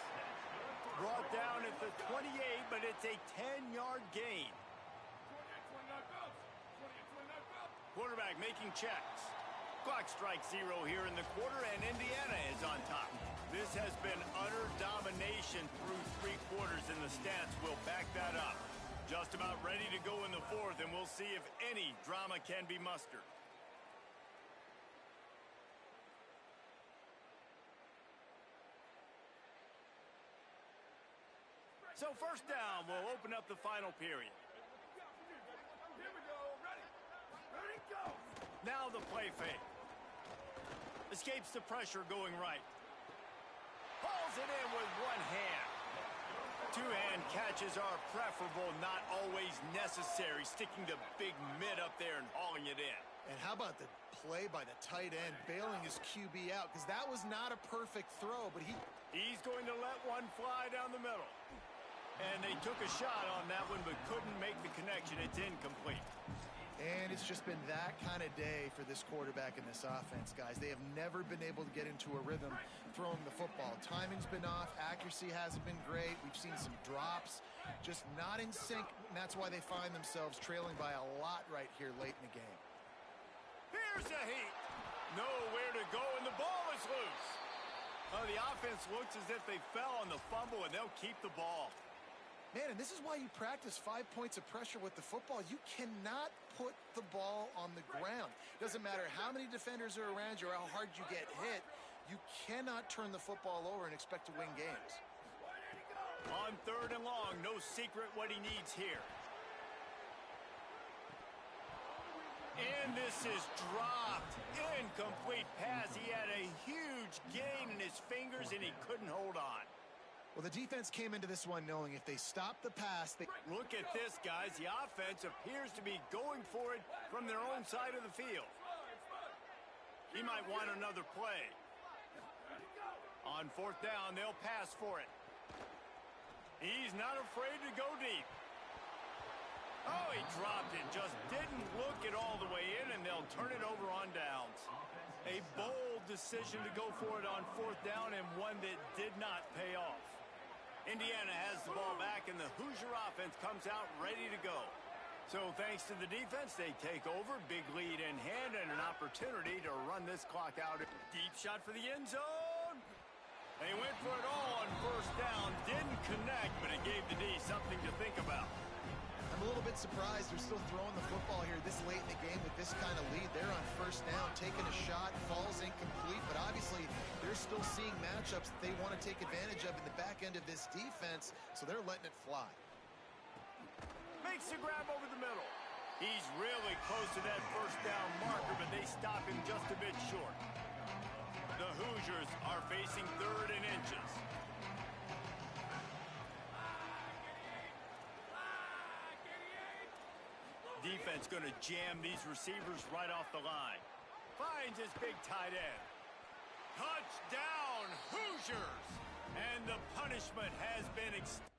Speaker 1: Brought down at the 28, but it's a 10-yard gain. Quarterback making checks. Clock strikes 0 here in the quarter, and Indiana is on top. This has been utter domination through 3 quarters, and the stats will back that up. Just about ready to go in the 4th, and we'll see if any drama can be mustered. So 1st down will open up the final period.
Speaker 5: Here we go. Ready. Ready, go.
Speaker 1: Now the play fake. Escapes the pressure going right. Pulls it in with one hand. 2-hand catches are preferable, not always necessary. Sticking the big mid up there and hauling it in.
Speaker 2: And how about the play by the tight end, bailing his QB out? Because that was not a perfect throw, but
Speaker 1: he's going to let one fly down the middle. And they took a shot on that one, but couldn't make the connection. It's incomplete.
Speaker 2: And it's just been that kind of day for this quarterback and this offense, guys. They have never been able to get into a rhythm throwing the football. Timing's been off. Accuracy hasn't been great. We've seen some drops, just not in sync. And that's why they find themselves trailing by a lot right here late in the game.
Speaker 1: Here's a heat. Nowhere to go, and the ball is loose. The offense looks as if they fell on the fumble, and they'll keep the ball.
Speaker 2: Man, and this is why you practice 5 points of pressure with the football. You cannot put the ball on the ground. Doesn't matter how many defenders are around you or how hard you get hit. You cannot turn the football over and expect to win games.
Speaker 1: On 3rd and long, no secret what he needs here. And this is dropped. Incomplete pass. He had a huge gain in his fingers, and he couldn't hold on.
Speaker 2: Well, the defense came into this one knowing if they stop the pass, they...
Speaker 1: Look at this, guys. The offense appears to be going for it from their own side of the field. He might want another play. On fourth down, they'll pass for it. He's not afraid to go deep. Oh, he dropped it. Just didn't look it all the way in, and they'll turn it over on downs. A bold decision to go for it on fourth down, and one that did not pay off. Indiana has the ball back, and the Hoosier offense comes out ready to go. So thanks to the defense, they take over. Big lead in hand and an opportunity to run this clock out. Deep shot for the end zone. They went for it all on first down. Didn't connect, but it gave the D something to think about.
Speaker 2: I'm a little bit surprised they're still throwing the football here this late in the game with this kind of lead. They're on first down, taking a shot, falls incomplete, but obviously they're still seeing matchups that they want to take advantage of in the back end of this defense, so they're letting it fly.
Speaker 1: Makes the grab over the middle. He's really close to that first down marker, but they stop him just a bit short. The Hoosiers are facing third and inches. Defense going to jam these receivers right off the line. Finds his big tight end. Touchdown, Hoosiers! And the punishment has been extended.